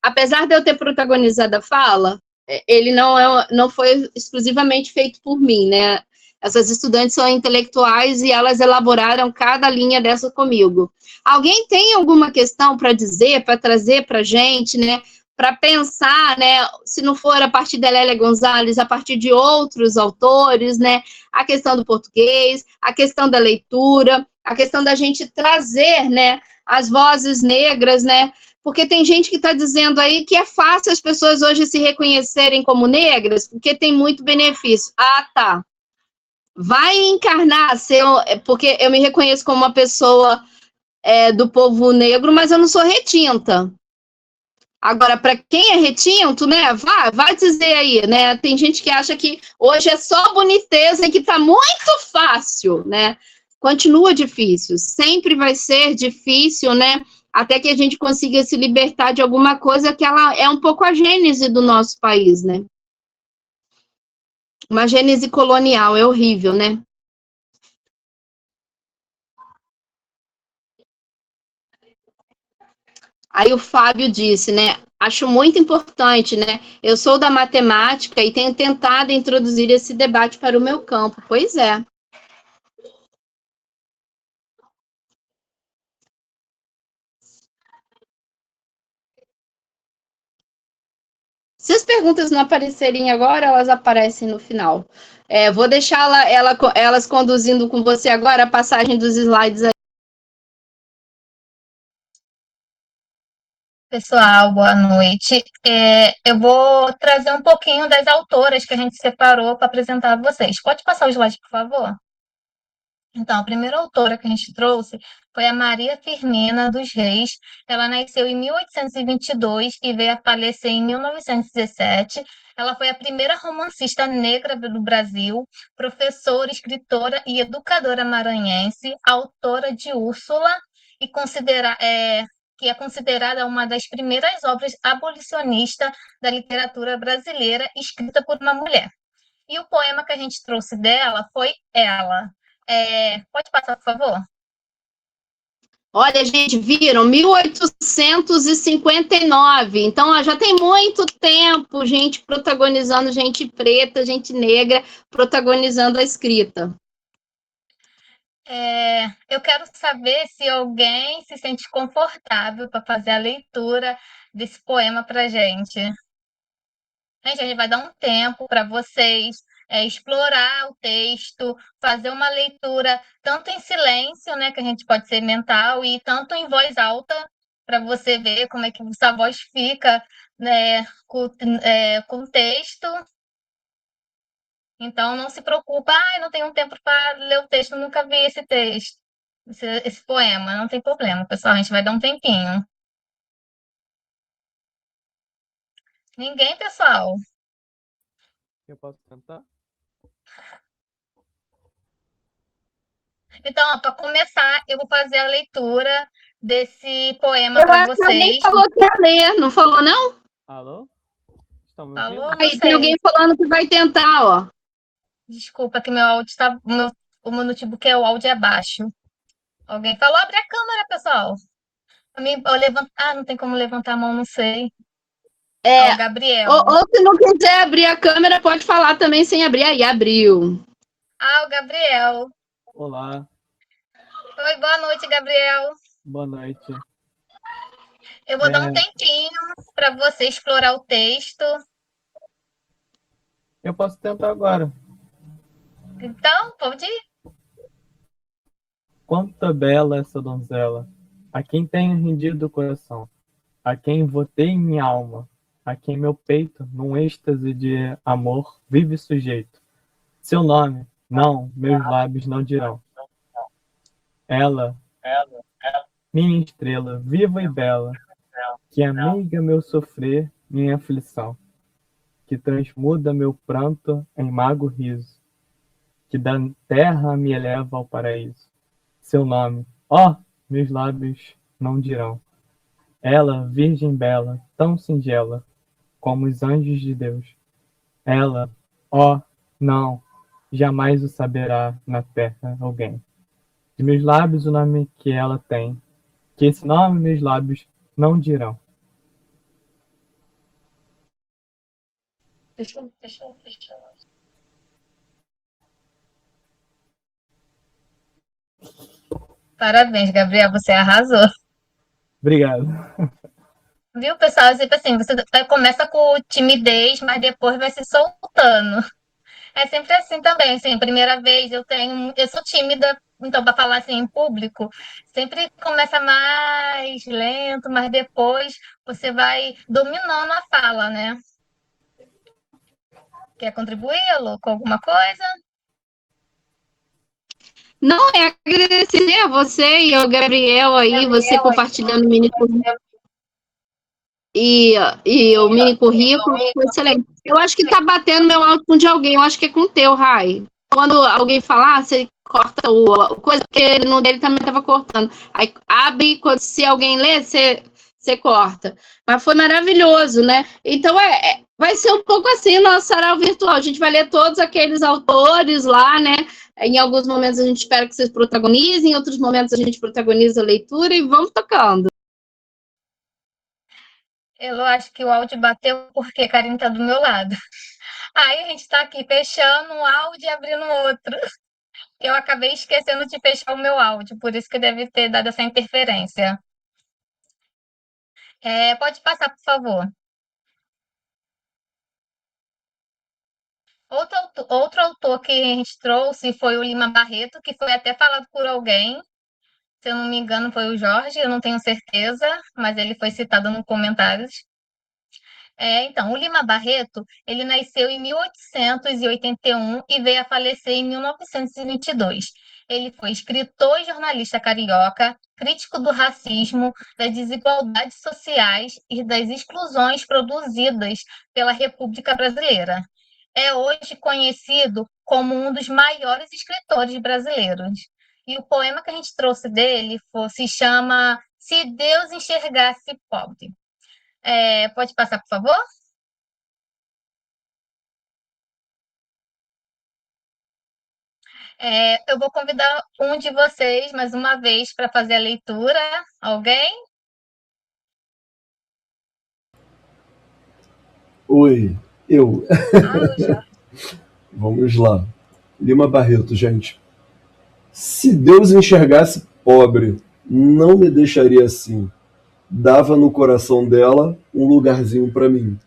apesar de eu ter protagonizado a fala, ele não foi exclusivamente feito por mim, né? Essas estudantes são intelectuais e elas elaboraram cada linha dessa comigo. Alguém tem alguma questão para dizer, para trazer para a gente, né? Para pensar, né? Se não for a partir da Lélia Gonzalez, a partir de outros autores, né? A questão do português, a questão da leitura, a questão da gente trazer, né? As vozes negras, né? Porque tem gente que está dizendo aí que é fácil as pessoas hoje se reconhecerem como negras, porque tem muito benefício. Ah, tá. Vai encarnar, porque eu me reconheço como uma pessoa do povo negro, mas eu não sou retinta. Agora, para quem é retinto, né, vai dizer aí, né, tem gente que acha que hoje é só boniteza e que está muito fácil, né, continua difícil, sempre vai ser difícil, né, até que a gente consiga se libertar de alguma coisa que ela é um pouco a gênese do nosso país, né. Uma gênese colonial, é horrível, né? Aí o Fábio disse, né? Acho muito importante, né? Eu sou da matemática e tenho tentado introduzir esse debate para o meu campo. Pois é. Se as perguntas não aparecerem agora, elas aparecem no final. Vou deixar elas conduzindo com você agora a passagem dos slides aí. Pessoal, boa noite. Eu vou trazer um pouquinho das autoras que a gente separou para apresentar a vocês. Pode passar o slide, por favor? Então, a primeira autora que a gente trouxe foi a Maria Firmina dos Reis. Ela nasceu em 1822 e veio a falecer em 1917. Ela foi a primeira romancista negra do Brasil, professora, escritora e educadora maranhense, autora de Úrsula, e que é considerada uma das primeiras obras abolicionistas da literatura brasileira escrita por uma mulher. E o poema que a gente trouxe dela foi Ela. Pode passar, por favor? Olha, gente, viram? 1859. Então, ó, já tem muito tempo gente protagonizando, gente preta, gente negra, protagonizando a escrita. Eu quero saber se alguém se sente confortável para fazer a leitura desse poema para gente. A gente vai dar um tempo para vocês explorar o texto, fazer uma leitura tanto em silêncio, né, que a gente pode ser mental, e tanto em voz alta, para você ver como é que essa voz fica, né, com o texto. Então, não se preocupa, não tenho tempo para ler o texto, nunca vi esse texto, esse poema. Não tem problema, pessoal, a gente vai dar um tempinho. Ninguém, pessoal? Eu posso tentar? Então, para começar, eu vou fazer a leitura desse poema para vocês. Alguém falou que ia ler, não falou, não? Alô? Estão me Falou? ouvindo? Aí tem alguém falando que vai tentar, ó. Desculpa que meu áudio está... O meu notebook o áudio é baixo. Alguém falou, abre a câmera, pessoal. Não tem como levantar a mão, não sei. O Gabriel. Ou se não quiser abrir a câmera, pode falar também sem abrir. Aí, abriu. O Gabriel. Olá, Oi, boa noite, Gabriel. boa noite. Eu vou dar um tempinho para você explorar o texto. Eu posso tentar agora. Então, pode ir. Quanta bela essa donzela, a quem tenho rendido o coração, a quem votei minha alma, a quem meu peito, num êxtase de amor, vive sujeito. Seu nome, não, meus lábios não dirão. Ela, minha estrela, viva e bela, que amiga meu sofrer, minha aflição, que transmuda meu pranto em mago riso, que da terra me eleva ao paraíso. Seu nome, meus lábios não dirão. Ela, virgem bela, tão singela, como os anjos de Deus. Ela, não, jamais o saberá na terra alguém. De meus lábios o nome que ela tem, que esse nome meus lábios não dirão. Fechou. Parabéns, Gabriel, você arrasou. Obrigado. Viu, pessoal? Tipo assim, você começa com timidez, mas depois vai se soltando. É sempre assim também, assim, primeira vez eu sou tímida, então para falar assim em público, sempre começa mais lento, mas depois você vai dominando a fala, né? Quer contribuir, Lu, com alguma coisa? Não, é agradecer a você e ao Gabriel aí, você compartilhando o mini currículo. E o mini currículo foi excelente. Eu acho que tá batendo meu áudio com o de alguém, eu acho que é com o teu, Rai. Quando alguém falar, você corta o coisa, porque no dele também estava cortando. Aí abre, se alguém lê, você corta. Mas foi maravilhoso, né? Então, vai ser um pouco assim o nosso sarau virtual. A gente vai ler todos aqueles autores lá, né? Em alguns momentos a gente espera que vocês protagonizem, em outros momentos a gente protagoniza a leitura e vamos tocando. Eu acho que o áudio bateu porque a Karine tá do meu lado. Aí a gente tá aqui fechando um áudio e abrindo outro. Eu acabei esquecendo de fechar o meu áudio, por isso que deve ter dado essa interferência. Pode passar, por favor. Outro autor que a gente trouxe foi o Lima Barreto, que foi até falado por alguém, se eu não me engano foi o Jorge, eu não tenho certeza, mas ele foi citado nos comentários. Então, o Lima Barreto, ele nasceu em 1881 e veio a falecer em 1922. Ele foi escritor e jornalista carioca, crítico do racismo, das desigualdades sociais e das exclusões produzidas pela República Brasileira. É hoje conhecido como um dos maiores escritores brasileiros. E o poema que a gente trouxe dele se chama Se Deus Enxergasse Pobre. Pode passar, por favor? Eu vou convidar um de vocês, mais uma vez, para fazer a leitura. Alguém? Oi, eu. Já. Vamos lá. Lima Barreto, gente. Se Deus enxergasse pobre, não me deixaria assim. Dava no coração dela um lugarzinho para mim.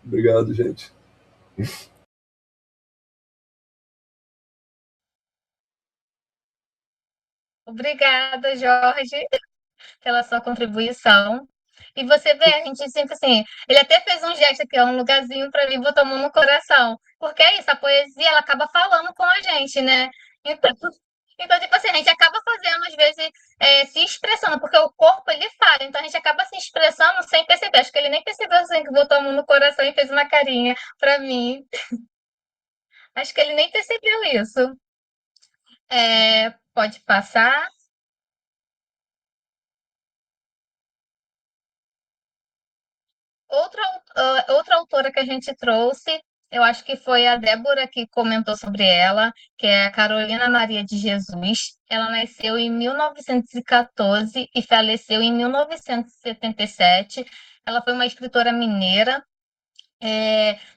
Obrigado, gente. Obrigada, Jorge, pela sua contribuição. E você vê, a gente sempre assim, ele até fez um gesto aqui, um lugarzinho para mim, botou a mão no coração. Porque é isso, a poesia, ela acaba falando com a gente, né? Então, tipo assim, a gente acaba fazendo, às vezes, se expressando, porque o corpo, ele fala, então a gente acaba se expressando sem perceber. Acho que ele nem percebeu, assim, que botou a mão no coração e fez uma carinha para mim. Acho que ele nem percebeu isso. Pode passar. Outra autora que a gente trouxe, eu acho que foi a Débora que comentou sobre ela, que é a Carolina Maria de Jesus. Ela nasceu em 1914 e faleceu em 1977. Ela foi uma escritora mineira,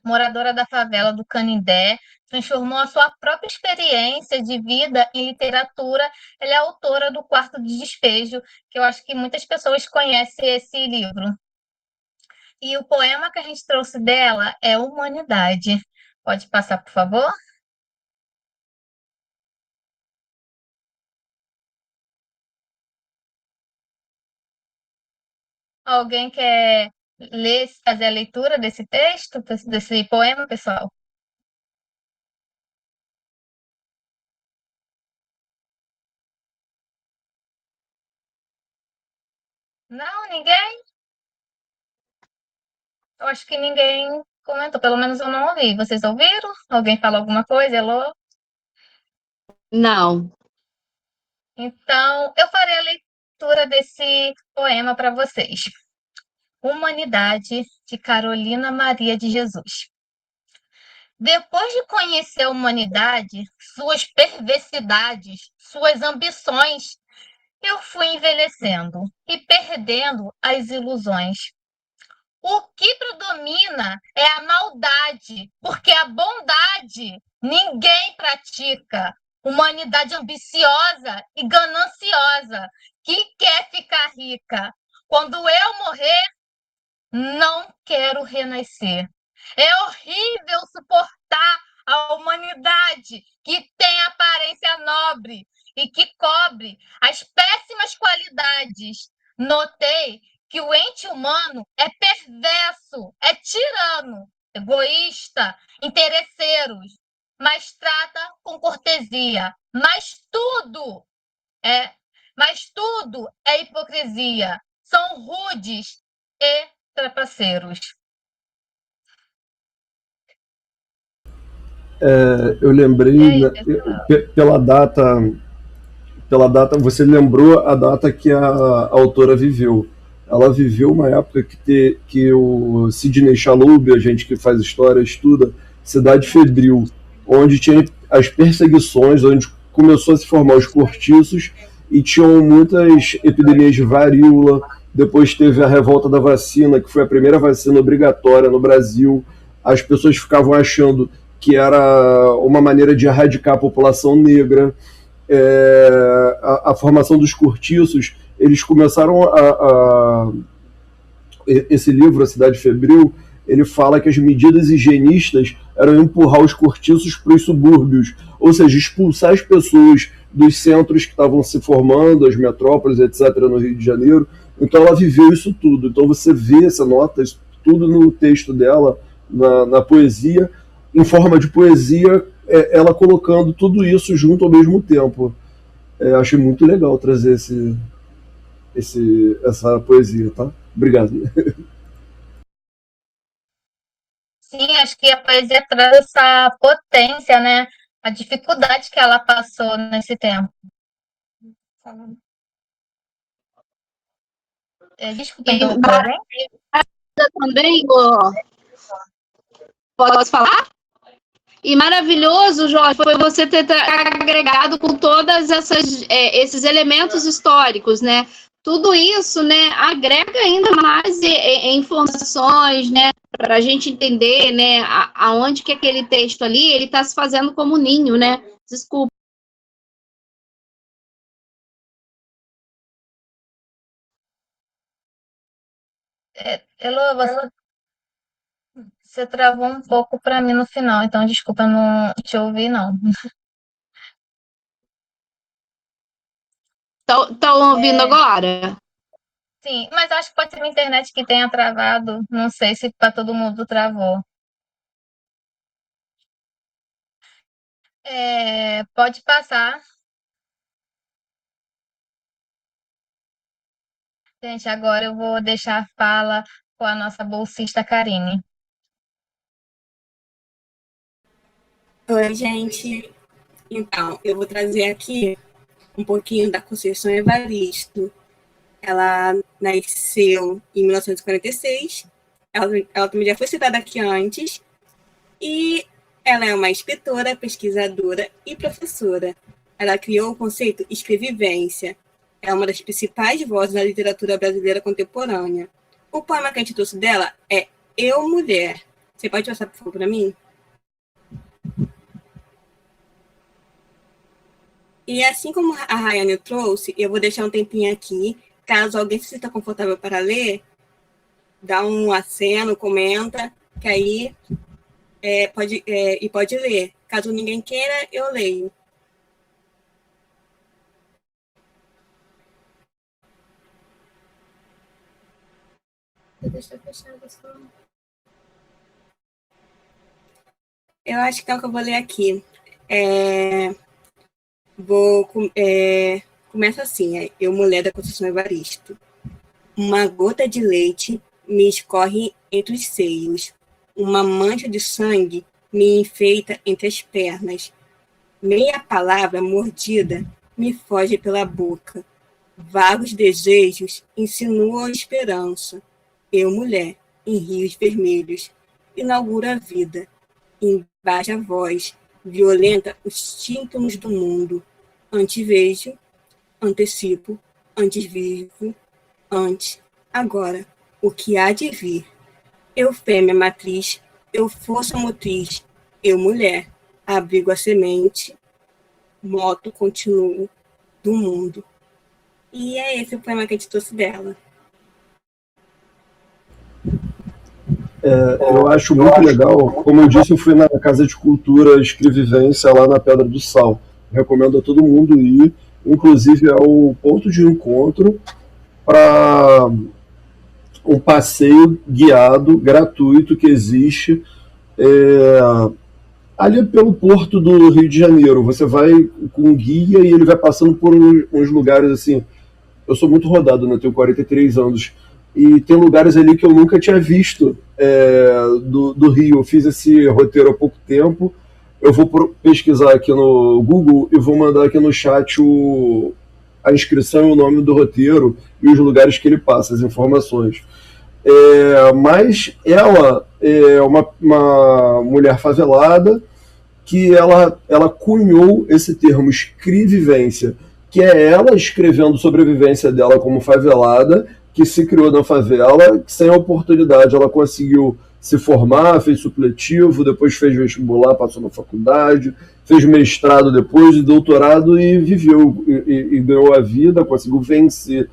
moradora da favela do Canindé, transformou a sua própria experiência de vida em literatura. Ela é autora do Quarto de Despejo, que eu acho que muitas pessoas conhecem esse livro. E o poema que a gente trouxe dela é Humanidade. Pode passar, por favor? Alguém quer ler, fazer a leitura desse texto, desse poema, pessoal? Não, ninguém? Eu acho que ninguém comentou, pelo menos eu não ouvi. Vocês ouviram? Alguém falou alguma coisa? Elô? Não. Então, eu farei a leitura desse poema para vocês. Humanidade, de Carolina Maria de Jesus. Depois de conhecer a humanidade, suas perversidades, suas ambições, eu fui envelhecendo e perdendo as ilusões. O que predomina é a maldade, porque a bondade ninguém pratica. Humanidade ambiciosa e gananciosa, que quer ficar rica. Quando eu morrer, não quero renascer. É horrível suportar a humanidade que tem aparência nobre e que cobre as péssimas qualidades. Notei que o ente humano é perverso, é tirano, egoísta, interesseiro, mas trata com cortesia. Mas tudo é hipocrisia. São rudes e trapaceiros. Eu lembrei pela data, você lembrou a data que a autora viveu. Ela viveu uma época que o Sidney Chaloub, a gente que faz história, estuda Cidade Febril, onde tinha as perseguições, onde começou a se formar os cortiços e tinham muitas epidemias de varíola, depois teve a revolta da vacina, que foi a primeira vacina obrigatória no Brasil. As pessoas ficavam achando que era uma maneira de erradicar a população negra. A formação dos cortiços, eles começaram esse livro, A Cidade Febril, ele fala que as medidas higienistas eram empurrar os cortiços para os subúrbios, ou seja, expulsar as pessoas dos centros que estavam se formando, as metrópoles, etc., no Rio de Janeiro. Então ela viveu isso tudo. Então você vê, você nota isso tudo no texto dela, na poesia, em forma de poesia, ela colocando tudo isso junto ao mesmo tempo. Achei muito legal trazer essa poesia, tá? Obrigado. Sim, acho que a poesia traz essa potência, né? A dificuldade que ela passou nesse tempo. Desculpa, então, também, posso falar? E maravilhoso, Jorge, foi você ter agregado com todas esses elementos históricos, né? Tudo isso, né, agrega ainda mais informações, né, para a gente entender, né, aonde que aquele texto ali, ele está se fazendo como ninho, né? Desculpa. Elô, você travou um pouco para mim no final, então desculpa, eu não te ouvi, não. Estão ouvindo agora? Sim, mas acho que pode ser a internet que tenha travado. Não sei se para todo mundo travou. Pode passar. Gente, agora eu vou deixar a fala com a nossa bolsista Karine. Oi, gente. Então, eu vou trazer aqui um pouquinho da Conceição Evaristo. Ela nasceu em 1946. Ela também já foi citada aqui antes. E ela é uma escritora, pesquisadora e professora. Ela criou o conceito escrevivência. É uma das principais vozes da literatura brasileira contemporânea. O poema que a gente trouxe dela é Eu, Mulher. Você pode passar, por favor, para mim? E assim como a Rayane trouxe, eu vou deixar um tempinho aqui. Caso alguém se sinta confortável para ler, dá um aceno, comenta, que aí pode ler. Caso ninguém queira, eu leio. Deixa eu fechar só. Eu acho que é o que eu vou ler aqui. Começa assim, Eu, Mulher, da Conceição Evaristo. Uma gota de leite me escorre entre os seios. Uma mancha de sangue me enfeita entre as pernas. Meia palavra mordida me foge pela boca. Vagos desejos insinuam esperança. Eu, mulher, em rios vermelhos, inauguro a vida. Embaixo a voz, violenta os tímpanos do mundo. Antevejo, antecipo, antes vivo, antes, agora, o que há de vir. Eu, fêmea matriz, eu, força motriz, eu, mulher, abrigo a semente, moto continuo do mundo. E é esse o poema que a gente trouxe dela. Eu acho muito legal. Como eu disse, eu fui na Casa de Cultura Escrevivência, lá na Pedra do Sal. Recomendo a todo mundo ir. Inclusive, é o ponto de encontro para um passeio guiado, gratuito, que existe ali pelo porto do Rio de Janeiro. Você vai com um guia e ele vai passando por uns lugares assim. Eu sou muito rodado, né? Eu tenho 43 anos. E tem lugares ali que eu nunca tinha visto do Rio. Eu fiz esse roteiro há pouco tempo. Eu vou pesquisar aqui no Google e vou mandar aqui no chat a inscrição e o nome do roteiro e os lugares que ele passa, as informações. Mas ela é uma mulher favelada que ela cunhou esse termo escrevivência, que é ela escrevendo sobre a vivência dela como favelada, que se criou na favela sem a oportunidade. Ela conseguiu se formar, fez supletivo, depois fez vestibular, passou na faculdade, fez mestrado depois, doutorado e viveu e ganhou a vida, conseguiu vencer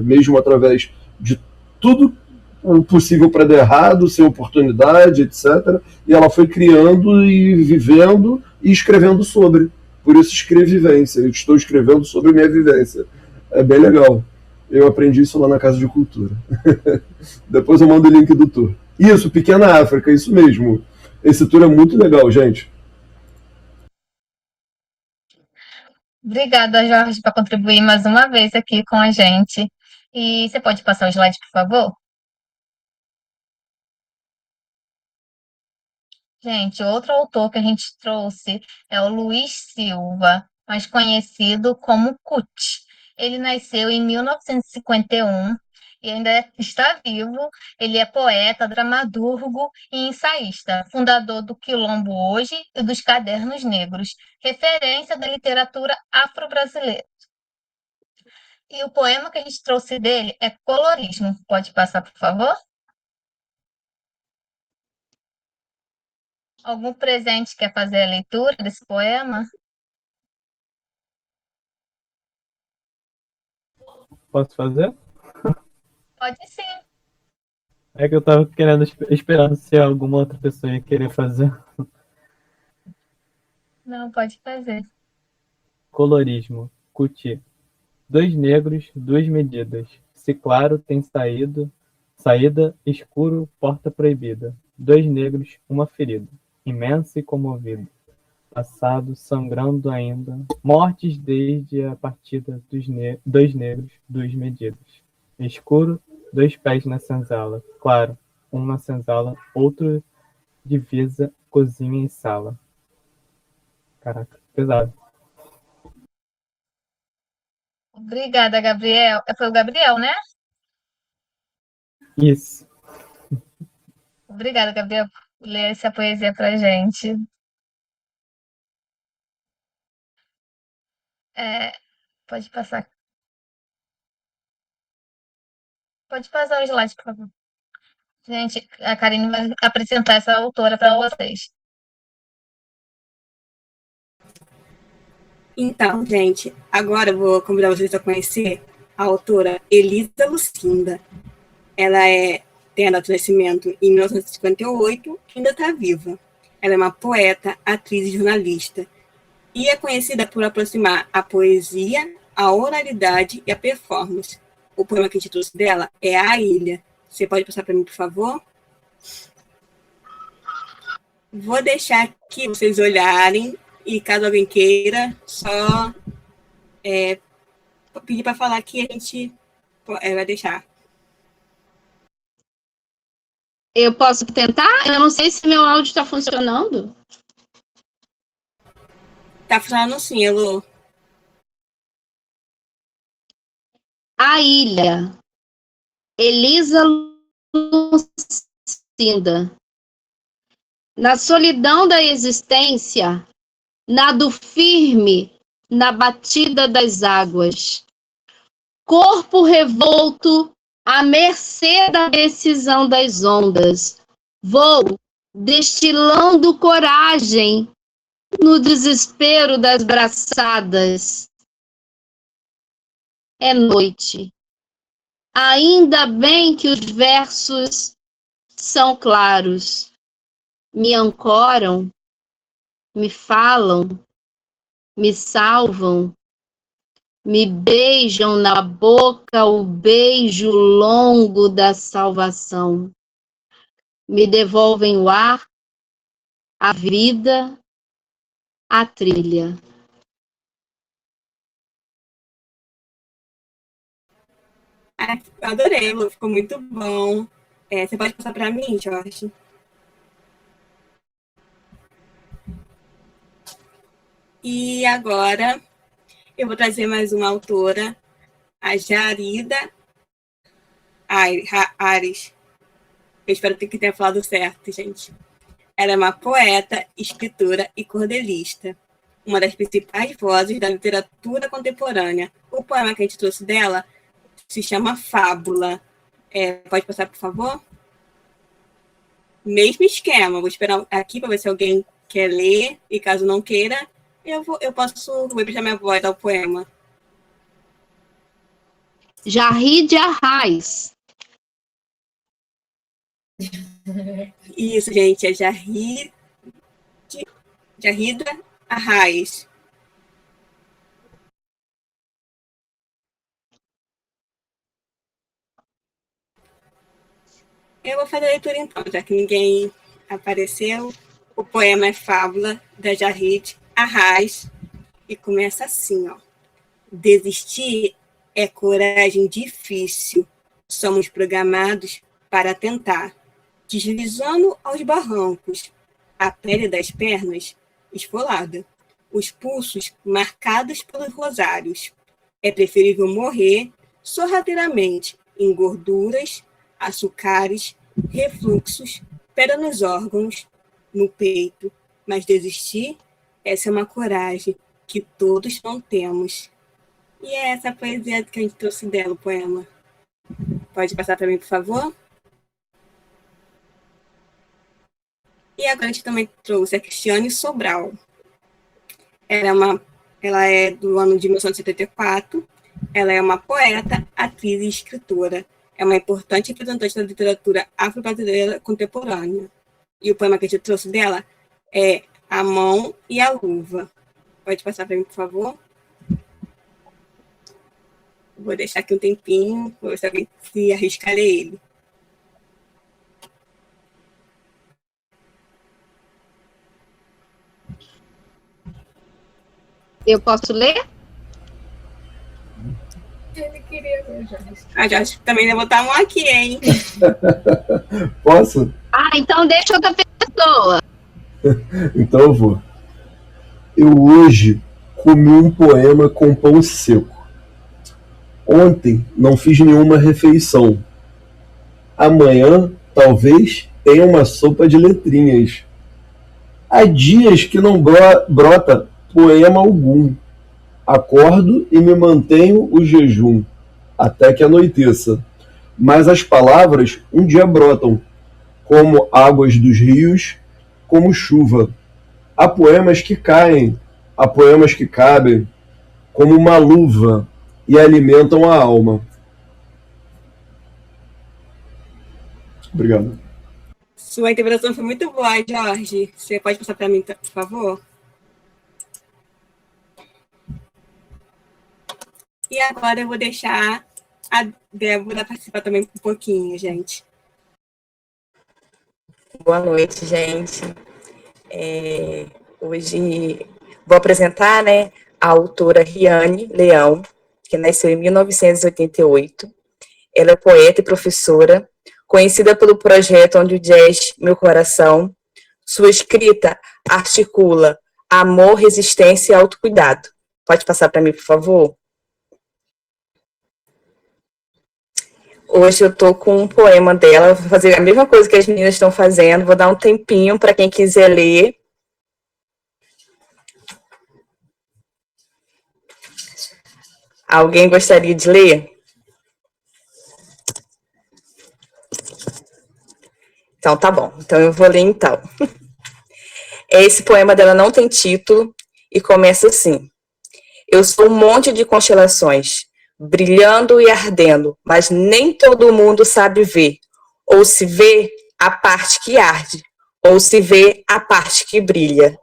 mesmo através de tudo o possível para dar errado, sem oportunidade, etc. E ela foi criando e vivendo e escrevendo sobre. Por isso escrevivência. Eu estou escrevendo sobre minha vivência. É bem legal. Eu aprendi isso lá na Casa de Cultura. Depois eu mando o link do tour. Isso, Pequena África, isso mesmo. Esse tour é muito legal, gente. Obrigada, Jorge, por contribuir mais uma vez aqui com a gente. E você pode passar o slide, por favor? Gente, outro autor que a gente trouxe é o Luiz Silva, mais conhecido como Kut. Ele nasceu em 1951 e ainda está vivo. Ele é poeta, dramaturgo e ensaísta, fundador do Quilombo Hoje e dos Cadernos Negros, referência da literatura afro-brasileira. E o poema que a gente trouxe dele é Colorismo. Pode passar, por favor? Algum presente quer fazer a leitura desse poema? Posso fazer? Pode sim. É que eu tava esperando se alguma outra pessoa ia querer fazer. Não, pode fazer. Colorismo. Cuti. 2 negros, 2 medidas. Se claro tem saída, escuro, porta proibida. 2 negros, uma ferida. Imensa e comovida. Passado, sangrando ainda. Mortes desde a partida dos 2 negros, 2 medidas. Escuro, 2 pés na senzala. Claro, um na senzala, outro divisa, cozinha e sala. Caraca, pesado. Obrigada, Gabriel. Foi o Gabriel, né? Isso. Obrigada, Gabriel, por ler essa poesia pra gente. Pode passar. Pode passar o slide, por favor. Gente, a Karine vai apresentar essa autora para vocês. Então, gente, agora eu vou convidar vocês a conhecer a autora Elisa Lucinda. Ela tem a data de nascimento em 1958 e ainda está viva. Ela é uma poeta, atriz e jornalista. E é conhecida por aproximar a poesia, a oralidade e a performance. O poema que a gente trouxe dela é A Ilha. Você pode passar para mim, por favor? Vou deixar aqui vocês olharem e caso alguém queira, só pedir para falar que a gente vai deixar. Eu posso tentar? Eu não sei se meu áudio está funcionando. Tá funcionando sim, Elô. A Ilha. Elisa Lucinda. Na solidão da existência, nado firme na batida das águas. Corpo revolto à mercê da decisão das ondas. Vou destilando coragem no desespero das braçadas. É noite. Ainda bem que os versos são claros. Me ancoram, me falam, me salvam, me beijam na boca o beijo longo da salvação. Me devolvem o ar, a vida, a trilha. Adorei, Lu, ficou muito bom. Você pode passar para mim, Jorge? E agora eu vou trazer mais uma autora, a Jarida Ares. Eu espero que tenha falado certo, gente. Ela é uma poeta, escritora e cordelista, uma das principais vozes da literatura contemporânea. O poema que a gente trouxe dela se chama Fábula. Pode passar, por favor? Mesmo esquema, vou esperar aqui para ver se alguém quer ler, e caso não queira, vou deixar minha voz ao poema. Jarri de Arraiz. Isso, gente, é Jarrida Arraiz. Eu vou fazer a leitura então, já que ninguém apareceu. O poema é Fábula, da Jarride Arraiz, e começa assim, ó. Desistir é coragem difícil. Somos programados para tentar, deslizando aos barrancos, a pele das pernas esfolada, os pulsos marcados pelos rosários. É preferível morrer sorrateiramente em gorduras, açucares, refluxos, pedra nos órgãos, no peito, mas desistir, essa é uma coragem que todos não temos. E é essa a poesia que a gente trouxe dela, o poema. Pode passar para mim, por favor? E agora a gente também trouxe a Cristiane Sobral. Ela é do ano de 1974. Ela é uma poeta, atriz e escritora. É uma importante representante da literatura afro-brasileira contemporânea. E o poema que a gente trouxe dela é A Mão e a Luva. Pode passar para mim, por favor? Vou deixar aqui um tempinho, vou ver se alguém se arrisca a ler ele. Eu posso ler? Ele queria ler, Jorge. A Jorge também vai botar a mão aqui, hein? Posso? Então deixa outra pessoa. Então eu vou. Eu hoje comi um poema com pão seco. Ontem não fiz nenhuma refeição. Amanhã, talvez, tenha uma sopa de letrinhas. Há dias que não brota poema algum. Acordo e me mantenho o jejum, até que anoiteça. Mas as palavras um dia brotam, como águas dos rios, como chuva. Há poemas que caem, há poemas que cabem, como uma luva, e alimentam a alma. Obrigado. Sua interpretação foi muito boa, Jorge. Você pode passar para mim, por favor? E agora eu vou deixar a Débora participar também um pouquinho, gente. Boa noite, gente. Hoje vou apresentar, a autora Riane Leão, que nasceu em 1988. Ela é poeta e professora, conhecida pelo projeto Onde o Jazz Meu Coração. Sua escrita articula amor, resistência e autocuidado. Pode passar para mim, por favor? Hoje eu estou com um poema dela, vou fazer a mesma coisa que as meninas estão fazendo, vou dar um tempinho para quem quiser ler. Alguém gostaria de ler? Então, tá bom. Então, eu vou ler, então. Esse poema dela não tem título e começa assim. Eu sou um monte de constelações, brilhando e ardendo, mas nem todo mundo sabe ver. Ou se vê a parte que arde, ou se vê a parte que brilha.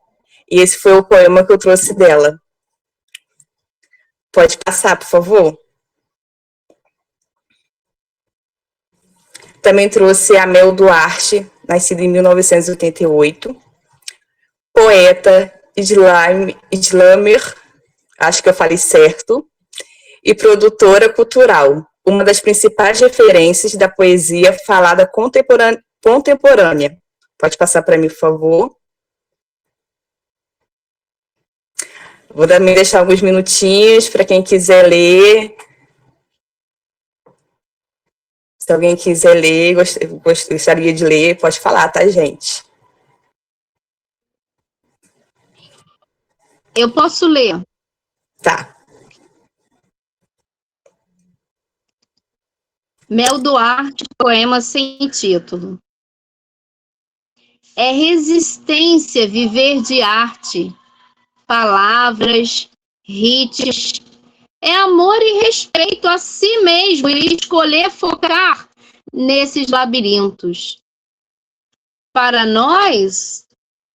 E esse foi o poema que eu trouxe dela. Pode passar, por favor? Também trouxe a Mel Duarte, nascida em 1988. Poeta, Islamer, acho que eu falei certo, e produtora cultural, uma das principais referências da poesia falada contemporânea. Pode passar para mim, por favor? Vou também deixar alguns minutinhos para quem quiser ler. Se alguém quiser ler, gostaria de ler, pode falar, tá, gente? Eu posso ler. Tá. Mel Duarte, poema sem título. É resistência viver de arte, palavras, hits. É amor e respeito a si mesmo e escolher focar nesses labirintos. Para nós,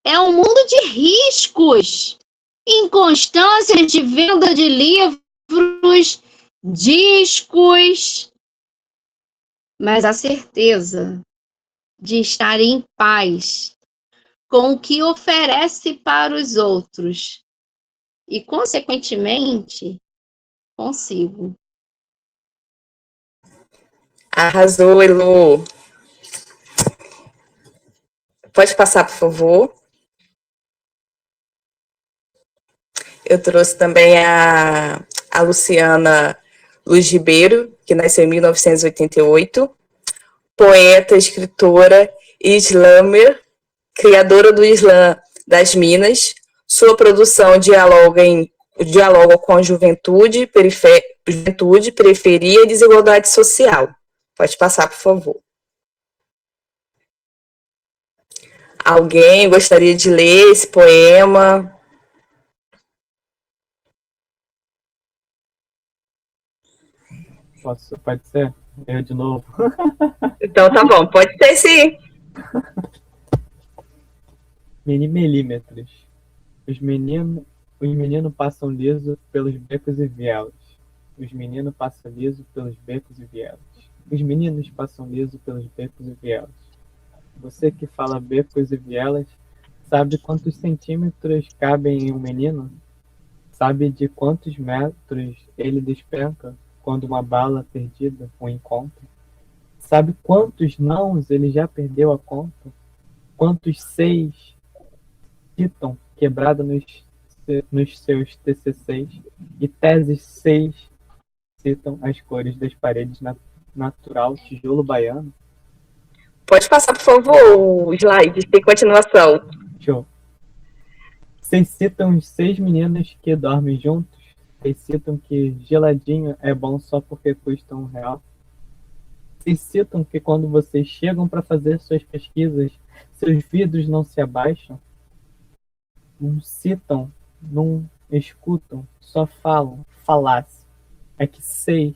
é um mundo de riscos, inconstâncias de venda de livros, discos, mas a certeza de estar em paz com o que oferece para os outros e, consequentemente, consigo. Arrasou, Elo. Pode passar, por favor. Eu trouxe também a Luciana Luz Ribeiro, que nasceu em 1988, poeta, escritora e slammer, criadora do slam das Minas. Sua produção dialoga com a juventude, periferia e desigualdade social. Pode passar, por favor. Alguém gostaria de ler esse poema? Pode ser? Eu de novo. Então tá bom, pode ser sim. Milímetros. Os meninos passam liso pelos becos e vielas. Os meninos passam liso pelos becos e vielas. Os meninos passam liso pelos becos e vielas. Você que fala becos e vielas, sabe quantos centímetros cabem em um menino? Sabe de quantos metros ele despenca quando uma bala perdida o encontra? Sabe quantos nãos ele já perdeu a conta? Quantos seis citam quebrada nos seus TCCs e teses 6 citam as cores das paredes natural tijolo baiano? Pode passar, por favor, o slide, tem continuação. Show. Vocês citam os 6 meninos que dormem juntos? Vocês citam que geladinho é bom só porque custa R$1? Vocês citam que quando vocês chegam para fazer suas pesquisas, seus vidros não se abaixam? Não citam, não escutam, só falam, falácia. É que 6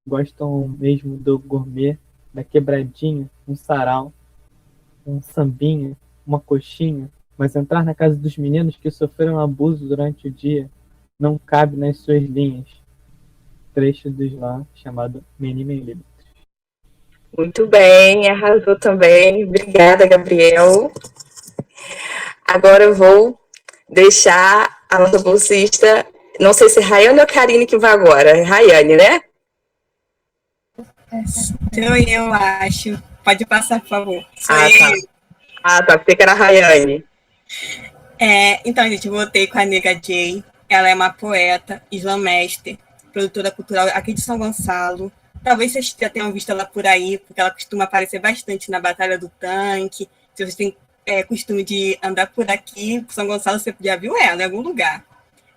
gostam mesmo do gourmet, da quebradinha, um sarau, um sambinha, uma coxinha, mas entrar na casa dos meninos que sofreram abuso durante o dia não cabe nas suas linhas. Trecho do slam chamado Milímetros. Muito bem, arrasou também. Obrigada, Gabriel. Agora eu vou deixar a nossa bolsista, não sei se é Rayane ou Karine que vai agora. É Rayane, né? Então eu acho. Pode passar, por favor. Tá. Pensei que era a Rayane. Então, gente, eu voltei com a Nega Jay. Ela é uma poeta, slammaster, produtora cultural aqui de São Gonçalo. Talvez vocês já tenham visto ela por aí, porque ela costuma aparecer bastante na Batalha do Tanque. Se vocês têm costume de andar por aqui, por São Gonçalo, você já viu ela em algum lugar.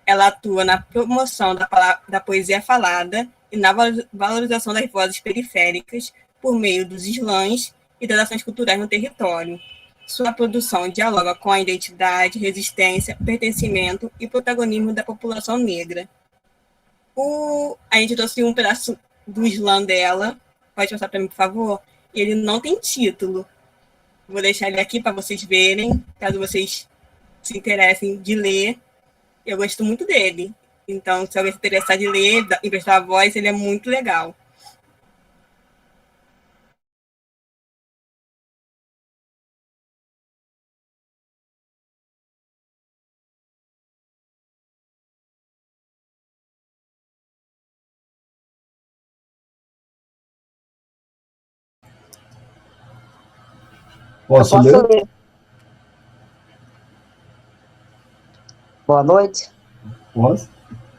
Ela atua na promoção da poesia falada e na valorização das vozes periféricas por meio dos slams e das ações culturais no território. Sua produção dialoga com a identidade, resistência, pertencimento e protagonismo da população negra. A gente trouxe um pedaço do slam dela. Pode passar para mim, por favor? Ele não tem título. Vou deixar ele aqui para vocês verem, caso vocês se interessem de ler. Eu gosto muito dele. Então, se alguém se interessar de ler, emprestar a voz, ele é muito legal. Posso ler? Boa noite. Posso?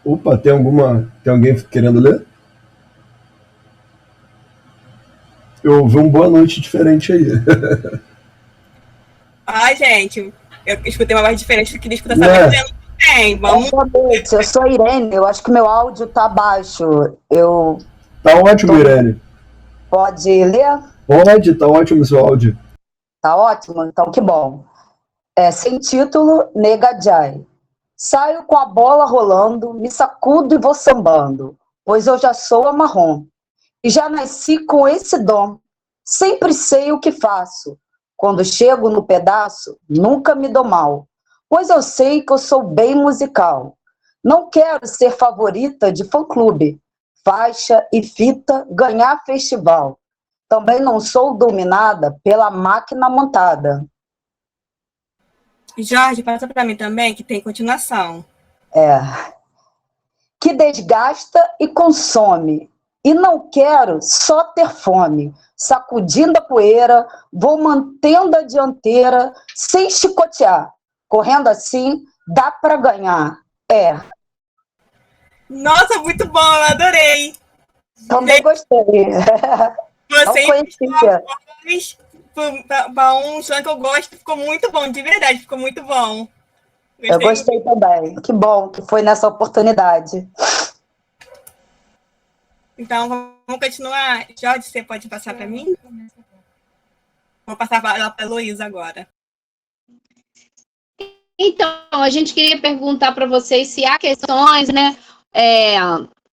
Opa, tem alguém querendo ler? Eu ouvi boa noite diferente aí. Gente, eu escutei uma voz diferente do que escuta essa voz também. Vamos. Boa noite, eu sou a Irene, eu acho que meu áudio tá baixo. Tá ótimo, Irene. Pode ler? Pode, tá ótimo o seu áudio. Tá ótimo? Então, que bom. Sem título, Nega Jai. Saio com a bola rolando, me sacudo e vou sambando, pois eu já sou a marrom. E já nasci com esse dom. Sempre sei o que faço. Quando chego no pedaço, nunca me dou mal, pois eu sei que eu sou bem musical. Não quero ser favorita de fã-clube, faixa e fita, ganhar festival. Também não sou dominada pela máquina montada. Jorge, passa para mim também, que tem continuação. Que desgasta e consome. E não quero só ter fome. Sacudindo a poeira, vou mantendo a dianteira, sem chicotear. Correndo assim, dá para ganhar. Nossa, muito bom, eu adorei. Também gostei. Não conhecia. Para um som que eu gosto, ficou muito bom, de verdade, ficou muito bom. Eu gostei também. Que bom que foi nessa oportunidade. Então, vamos continuar. Jorge, você pode passar para mim? Vou passar para a Heloísa agora. Então, a gente queria perguntar para vocês se há questões, né,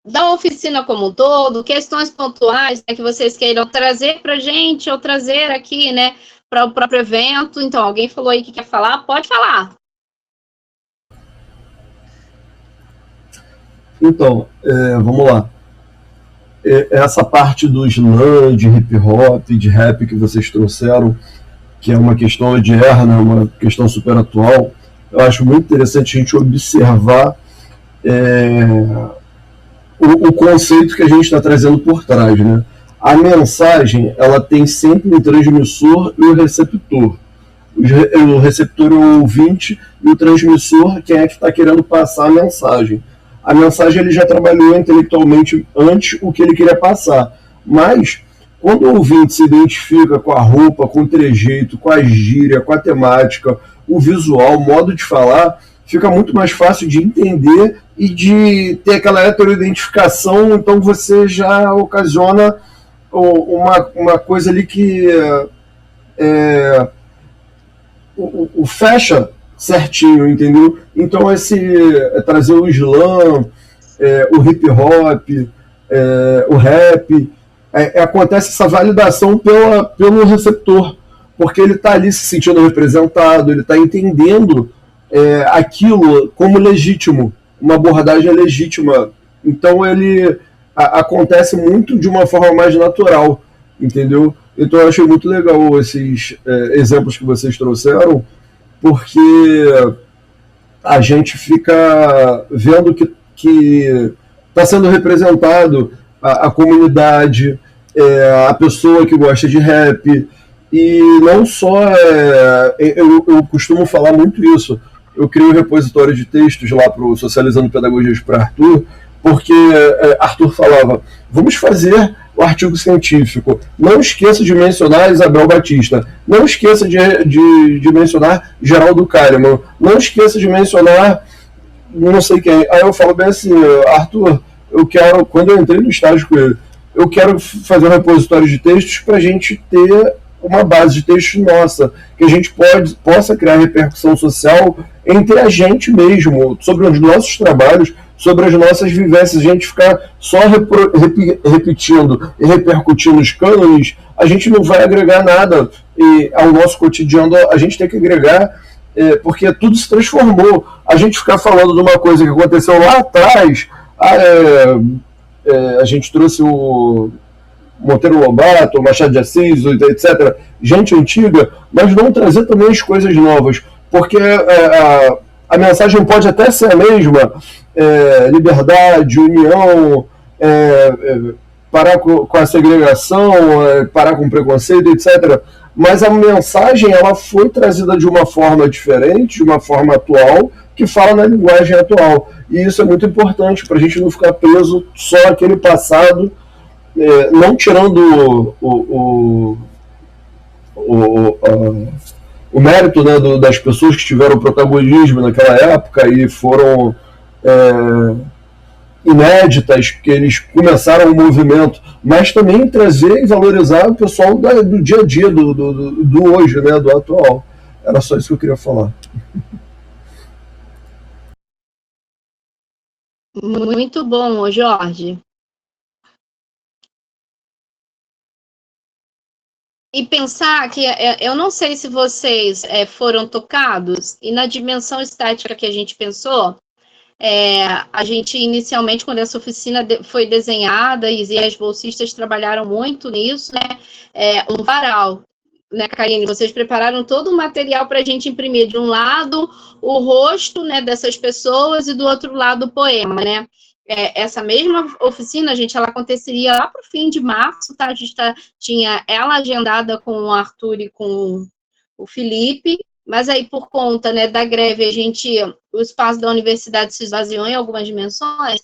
da oficina como um todo, questões pontuais, né, que vocês queiram trazer para a gente ou trazer aqui, né, para o próprio evento. Então, alguém falou aí que quer falar? Pode falar. Então, vamos lá. Essa parte do slam, de hip hop, de rap que vocês trouxeram, que é uma questão odierna, uma questão super atual, eu acho muito interessante a gente observar o conceito que a gente está trazendo por trás, né? A mensagem, ela tem sempre um transmissor e um receptor. O receptor é o ouvinte e o transmissor, quem é que está querendo passar a mensagem. A mensagem ele já trabalhou intelectualmente antes o que ele queria passar, mas quando o ouvinte se identifica com a roupa, com o trejeito, com a gíria, com a temática, o visual, o modo de falar, fica muito mais fácil de entender e de ter aquela heteroidentificação, então você já ocasiona uma coisa ali que o fecha certinho, entendeu? Então trazer o slam, o hip hop, o rap, acontece essa validação pelo receptor, porque ele está ali se sentindo representado, ele está entendendo aquilo como legítimo, uma abordagem legítima. Então ele acontece muito de uma forma mais natural, entendeu? Então eu achei muito legal esses exemplos que vocês trouxeram, porque a gente fica vendo que está sendo representado a comunidade, a pessoa que gosta de rap, e não só... eu costumo falar muito isso. Eu criei um repositório de textos lá para o Socializando Pedagogias para Arthur, porque Arthur falava, vamos fazer o artigo científico. Não esqueça de mencionar Isabel Batista. Não esqueça de mencionar Geraldo Kahneman. Não esqueça de mencionar não sei quem. Aí eu falo bem assim, Arthur, quando eu entrei no estágio com ele, eu quero fazer um repositório de textos para a gente ter uma base de textos nossa, que a gente possa criar repercussão social entre a gente mesmo, sobre os nossos trabalhos, sobre as nossas vivências. A gente ficar só repetindo e repercutindo os cânones, a gente não vai agregar nada ao nosso cotidiano. A gente tem que agregar, porque tudo se transformou. A gente ficar falando de uma coisa que aconteceu lá atrás, a gente trouxe o Monteiro Lobato, Machado de Assis, etc., gente antiga, mas não trazer também as coisas novas, porque a mensagem pode até ser a mesma, liberdade, união, parar com a segregação, parar com o preconceito, etc., mas a mensagem ela foi trazida de uma forma diferente, de uma forma atual, que fala na linguagem atual, e isso é muito importante para a gente não ficar preso só àquele passado, não tirando o mérito, né, das pessoas que tiveram protagonismo naquela época e foram inéditas, que eles começaram o movimento, mas também trazer e valorizar o pessoal do dia a dia, do hoje, né, do atual. Era só isso que eu queria falar. Muito bom, Jorge. E pensar que eu não sei se vocês foram tocados, e na dimensão estética que a gente pensou, a gente inicialmente, quando essa oficina foi desenhada, e as bolsistas trabalharam muito nisso, né? Um varal, né, Karine? Vocês prepararam todo o material para a gente imprimir. De um lado, o rosto, né, dessas pessoas, e do outro lado, o poema, né? Essa mesma oficina, gente, ela aconteceria lá para o fim de março, tá? A gente tinha ela agendada com o Arthur e com o Felipe, mas aí por conta, né, da greve, o espaço da universidade se esvaziou em algumas dimensões,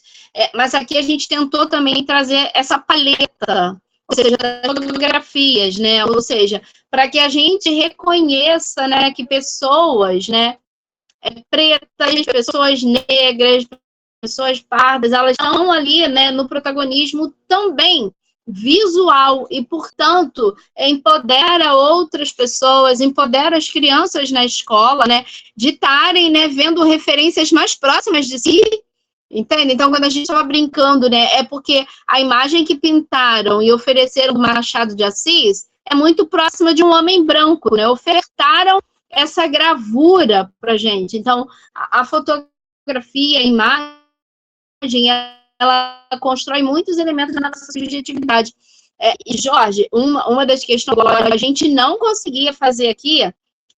mas aqui a gente tentou também trazer essa paleta, ou seja, fotografias, né, ou seja, para que a gente reconheça, né, que pessoas, né, pretas, pessoas negras, pessoas pardas, elas estão ali, né, no protagonismo também visual e, portanto, empodera outras pessoas, empodera as crianças na escola, né, de estarem, né, vendo referências mais próximas de si, entende? Então, quando a gente estava brincando, né, é porque a imagem que pintaram e ofereceram do Machado de Assis é muito próxima de um homem branco, né, ofertaram essa gravura para gente. Então, a fotografia, a imagem, ela constrói muitos elementos da nossa subjetividade. E, Jorge, uma das questões que a gente não conseguia fazer aqui,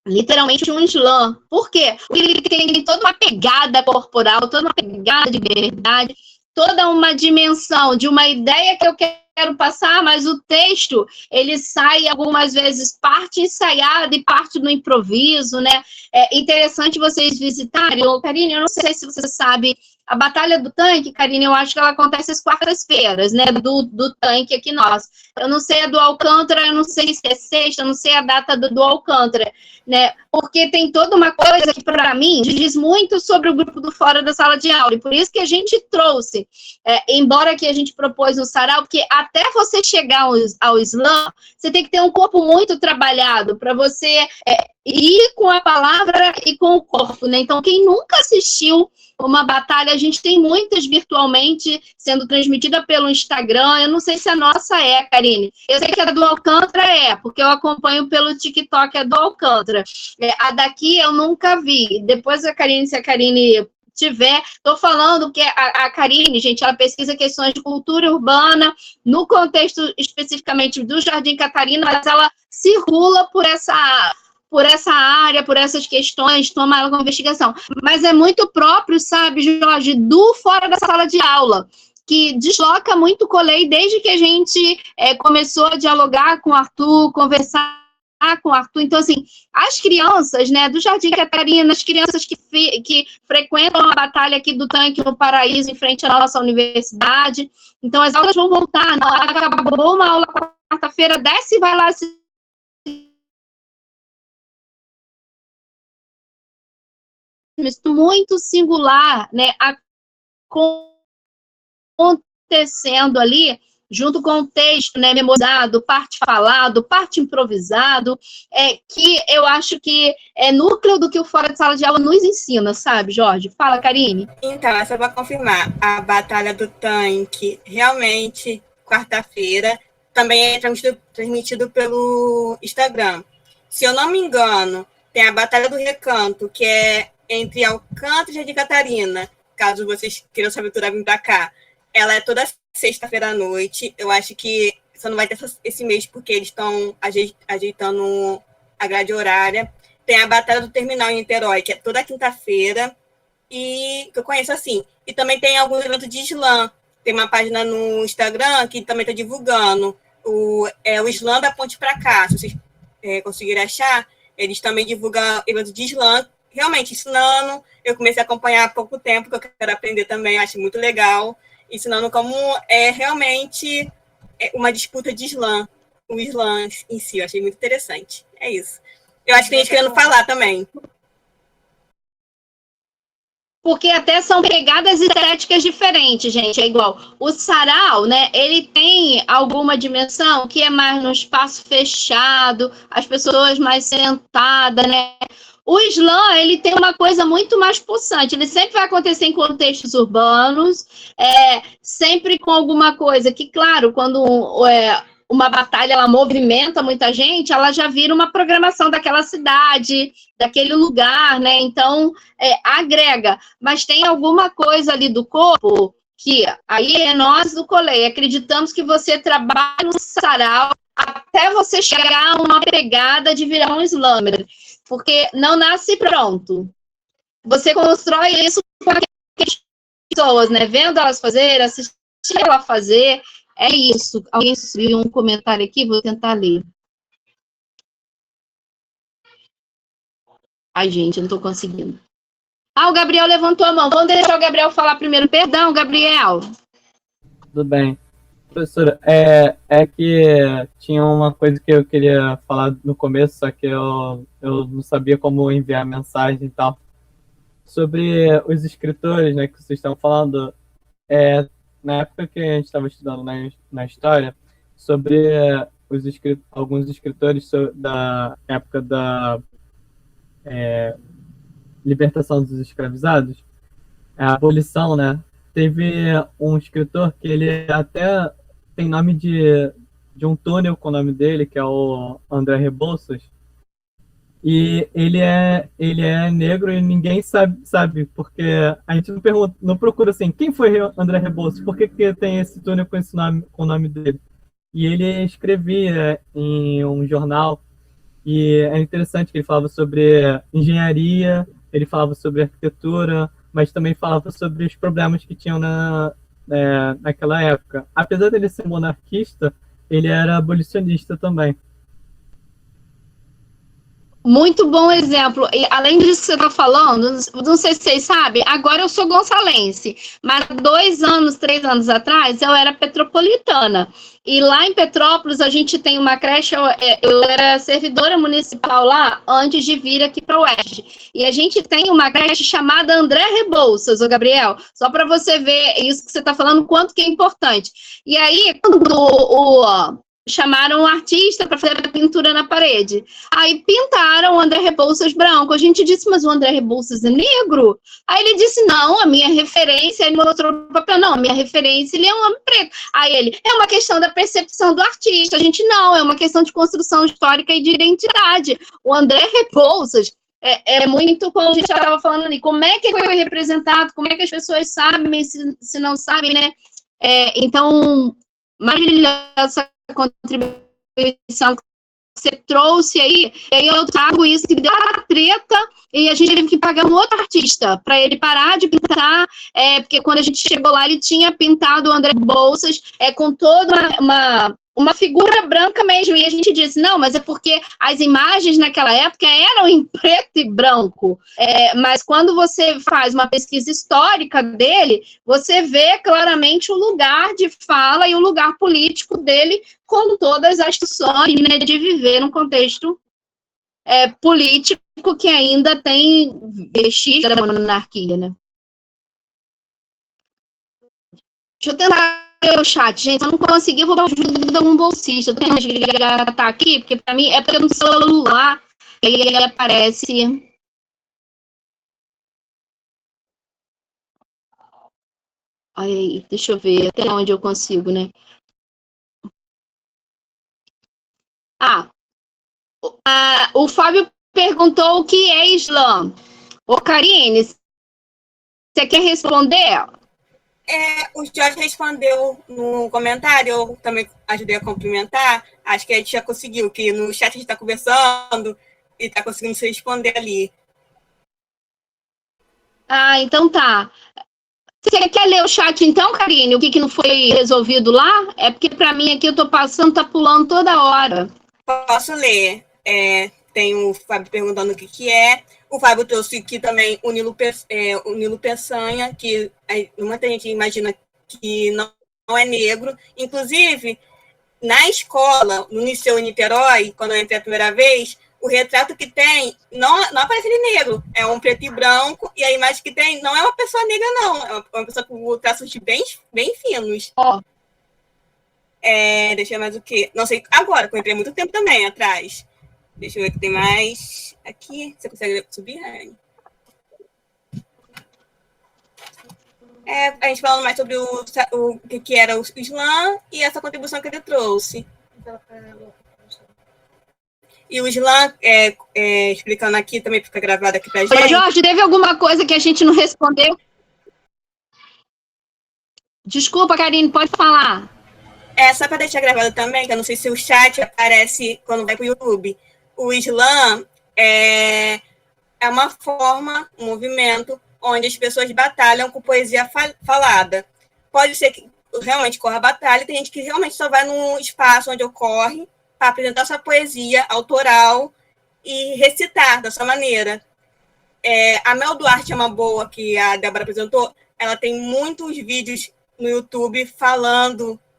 literalmente um slam. Por quê? Porque ele tem toda uma pegada corporal, toda uma pegada de verdade, toda uma dimensão de uma ideia que eu quero passar, mas o texto, ele sai algumas vezes parte ensaiada e parte no improviso, né? É interessante vocês visitarem. Karine, eu não sei se você sabe, a Batalha do Tanque, Karine, eu acho que ela acontece às quartas-feiras, né, do tanque aqui nosso. Eu não sei a do Alcântara, eu não sei se é sexta, eu não sei a data do Alcântara, né, porque tem toda uma coisa que, para mim, diz muito sobre o grupo do Fora da Sala de Aula, e por isso que a gente trouxe, embora que a gente propôs no sarau, porque até você chegar ao slam, você tem que ter um corpo muito trabalhado, para você ir com a palavra e com o corpo, né, então quem nunca assistiu uma batalha, a gente tem muitas virtualmente sendo transmitida pelo Instagram. Eu não sei se a nossa Karine. Eu sei que a do Alcântara porque eu acompanho pelo TikTok a do Alcântara. A daqui eu nunca vi. Depois se a Karine tiver, estou falando que a Karine, gente, ela pesquisa questões de cultura urbana, no contexto especificamente do Jardim Catarina, mas ela circula por essa área, por essas questões, toma ela como investigação. Mas é muito próprio, sabe, Jorge, do Fora da Sala de Aula, que desloca muito o Colei desde que a gente começou a dialogar com o Arthur, conversar com o Arthur. Então, assim, as crianças, né, do Jardim Catarina, as crianças que frequentam a batalha aqui do Tanque no Paraíso, em frente à nossa universidade. Então, as aulas vão voltar. Não, acabou uma aula quarta-feira, desce e vai lá se muito singular, né, acontecendo ali, junto com o texto, né, memorizado, parte falado, parte improvisado, que eu acho que é núcleo do que o Fora de Sala de Aula nos ensina, sabe, Jorge? Fala, Karine. Então, é só para confirmar, a Batalha do Tanque, realmente, quarta-feira, também é transmitido pelo Instagram. Se eu não me engano, tem a Batalha do Recanto, que é entre Alcântara e Jardim Catarina, caso vocês queiram se aventurar vir para cá. Ela é toda sexta-feira à noite. Eu acho que só não vai ter esse mês porque eles estão ajeitando a grade horária. Tem a Batalha do Terminal em Niterói, que é toda quinta-feira, e que eu conheço assim. E também tem alguns eventos de slam. Tem uma página no Instagram que também está divulgando o slam da Ponte para cá. Se vocês conseguirem achar, eles também divulgam eventos de slam, realmente ensinando. Eu comecei a acompanhar há pouco tempo, que eu quero aprender também, acho muito legal, ensinando como é realmente uma disputa de slam, o slam em si, eu achei muito interessante. É isso. Eu acho que tem gente querendo falar também. porque até são pegadas estéticas diferentes, gente, é igual. O sarau, né, ele tem alguma dimensão que é mais no espaço fechado, as pessoas mais sentadas, né? O slam, ele tem uma coisa muito mais pulsante, ele sempre vai acontecer em contextos urbanos, sempre com alguma coisa que, claro, quando uma batalha, ela movimenta muita gente, ela já vira uma programação daquela cidade, daquele lugar, né? Então, agrega. Mas tem alguma coisa ali do corpo que, aí nós do Colei, acreditamos que você trabalha no sarau até você chegar a uma pegada de virar um slammer. Porque não nasce pronto. Você constrói isso com aquelas pessoas, né? Vendo elas fazer, assistindo ela fazer. É isso. Alguém subiu um comentário aqui, vou tentar ler. Ai, gente, eu não estou conseguindo. O Gabriel levantou a mão. Vamos deixar o Gabriel falar primeiro. Perdão, Gabriel. Tudo bem. Professora, é que tinha uma coisa que eu queria falar no começo, só que eu não sabia como enviar mensagem e tal. Sobre os escritores, né, que vocês estão falando, na época que a gente estava estudando na história, sobre alguns escritores da época da libertação dos escravizados, a abolição, né? Teve um escritor que ele até tem nome de um túnel com o nome dele, que é o André Rebouças. E ele é negro e ninguém sabe, porque a gente não procura assim, quem foi André Rebouças? Por que tem esse túnel com esse nome, com o nome dele? E ele escrevia em um jornal, e é interessante que ele falava sobre engenharia, ele falava sobre arquitetura, mas também falava sobre os problemas que tinham naquela época. Apesar dele ser monarquista, ele era abolicionista também. Muito bom exemplo. E além disso que você está falando, não sei se vocês sabem, agora eu sou gonçalense, mas 2 anos, 3 anos atrás, eu era petropolitana. E lá em Petrópolis, a gente tem uma creche, eu era servidora municipal lá, antes de vir aqui para o Oeste. E a gente tem uma creche chamada André Rebouças, ô Gabriel, só para você ver isso que você está falando, quanto que é importante. E aí, quando chamaram um artista para fazer a pintura na parede. Aí pintaram o André Rebouças branco. A gente disse, mas o André Rebouças é negro? Aí ele disse, não, a minha referência, ele mostrou o papel, não, a minha referência, ele é um homem preto. Aí ele, é uma questão da percepção do artista. A gente, não, é uma questão de construção histórica e de identidade. O André Rebouças é muito como a gente já estava falando ali, como é que foi representado, como é que as pessoas sabem, se não sabem, né? Então, maravilhosa contribuição que você trouxe aí, e aí eu trago isso, que deu uma treta, e a gente teve que pagar um outro artista para ele parar de pintar, porque quando a gente chegou lá, ele tinha pintado o André Rebouças com toda uma figura branca mesmo, e a gente disse, não, mas é porque as imagens naquela época eram em preto e branco, mas quando você faz uma pesquisa histórica dele, você vê claramente o lugar de fala e o lugar político dele, com todas as questões, né, de viver num contexto político que ainda tem vestígios da monarquia, né? Deixa eu tentar o chat, gente, se eu não conseguir, eu vou dar ajuda de um bolsista. Eu tenho que tá aqui, porque para mim é porque no celular ele aparece. Aí, deixa eu ver até onde eu consigo, né? O Fábio perguntou o que é Islã. Ô, Karine, você quer responder? O Jorge respondeu no comentário, eu também ajudei a complementar, acho que a gente já conseguiu, que no chat a gente está conversando e está conseguindo se responder ali. Então tá. Você quer ler o chat então, Karine? O que não foi resolvido lá? É porque para mim aqui eu tô passando, tá pulando toda hora. Posso ler. Tem o Fábio perguntando o que é. O Fábio trouxe aqui também o Nilo Peçanha, que muita gente imagina que não é negro. Inclusive, na escola, no Liceu em Niterói, quando eu entrei a primeira vez, o retrato que tem não aparece ele negro, é um preto e branco, e a imagem que tem não é uma pessoa negra, não, é uma pessoa com traços bem, bem finos. Ó. Deixa eu ver mais o quê? Não sei, agora, que eu entrei muito tempo também atrás. Deixa eu ver o que tem mais. Aqui, você consegue subir, Rani? A gente falando mais sobre o que era o Islã e essa contribuição que ele trouxe. E o Islã, explicando aqui, também fica gravado aqui pra gente. Olha, Jorge, teve alguma coisa que a gente não respondeu? Desculpa, Karine, pode falar. Só para deixar gravado também, que eu não sei se o chat aparece quando vai para o YouTube. O Islã é uma forma, um movimento, onde as pessoas batalham com poesia falada. Pode ser que realmente corra a batalha, tem gente que realmente só vai num espaço onde ocorre para apresentar sua poesia autoral e recitar da sua maneira. A Mel Duarte é uma boa, que a Débora apresentou, ela tem muitos vídeos no YouTube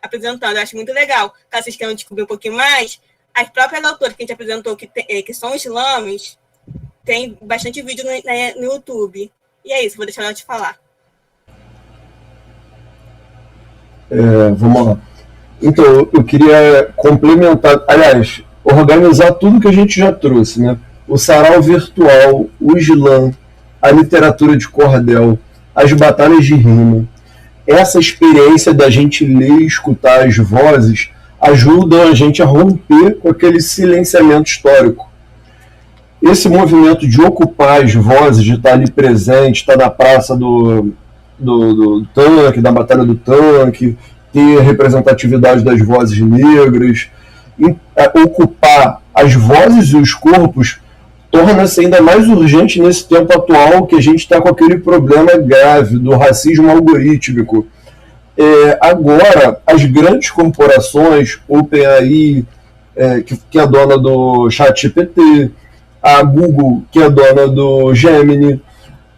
apresentando, eu acho muito legal. Caso vocês queiram descobrir um pouquinho mais, as próprias autoras que a gente apresentou, que são islãs, tem bastante vídeo no YouTube. E é isso, vou deixar ela te falar. Vamos lá. Então, eu queria complementar, aliás, organizar tudo que a gente já trouxe, né? O sarau virtual, o Islã, a literatura de cordel, as batalhas de rima. Essa experiência da gente ler e escutar as vozes ajuda a gente a romper com aquele silenciamento histórico. Esse movimento de ocupar as vozes, de estar ali presente, estar na praça do tanque, da batalha do tanque, ter representatividade das vozes negras, ocupar as vozes e os corpos torna-se ainda mais urgente nesse tempo atual que a gente está com aquele problema grave do racismo algorítmico. Agora, as grandes corporações, OpenAI, que é dona do ChatGPT, a Google, que é dona do Gemini,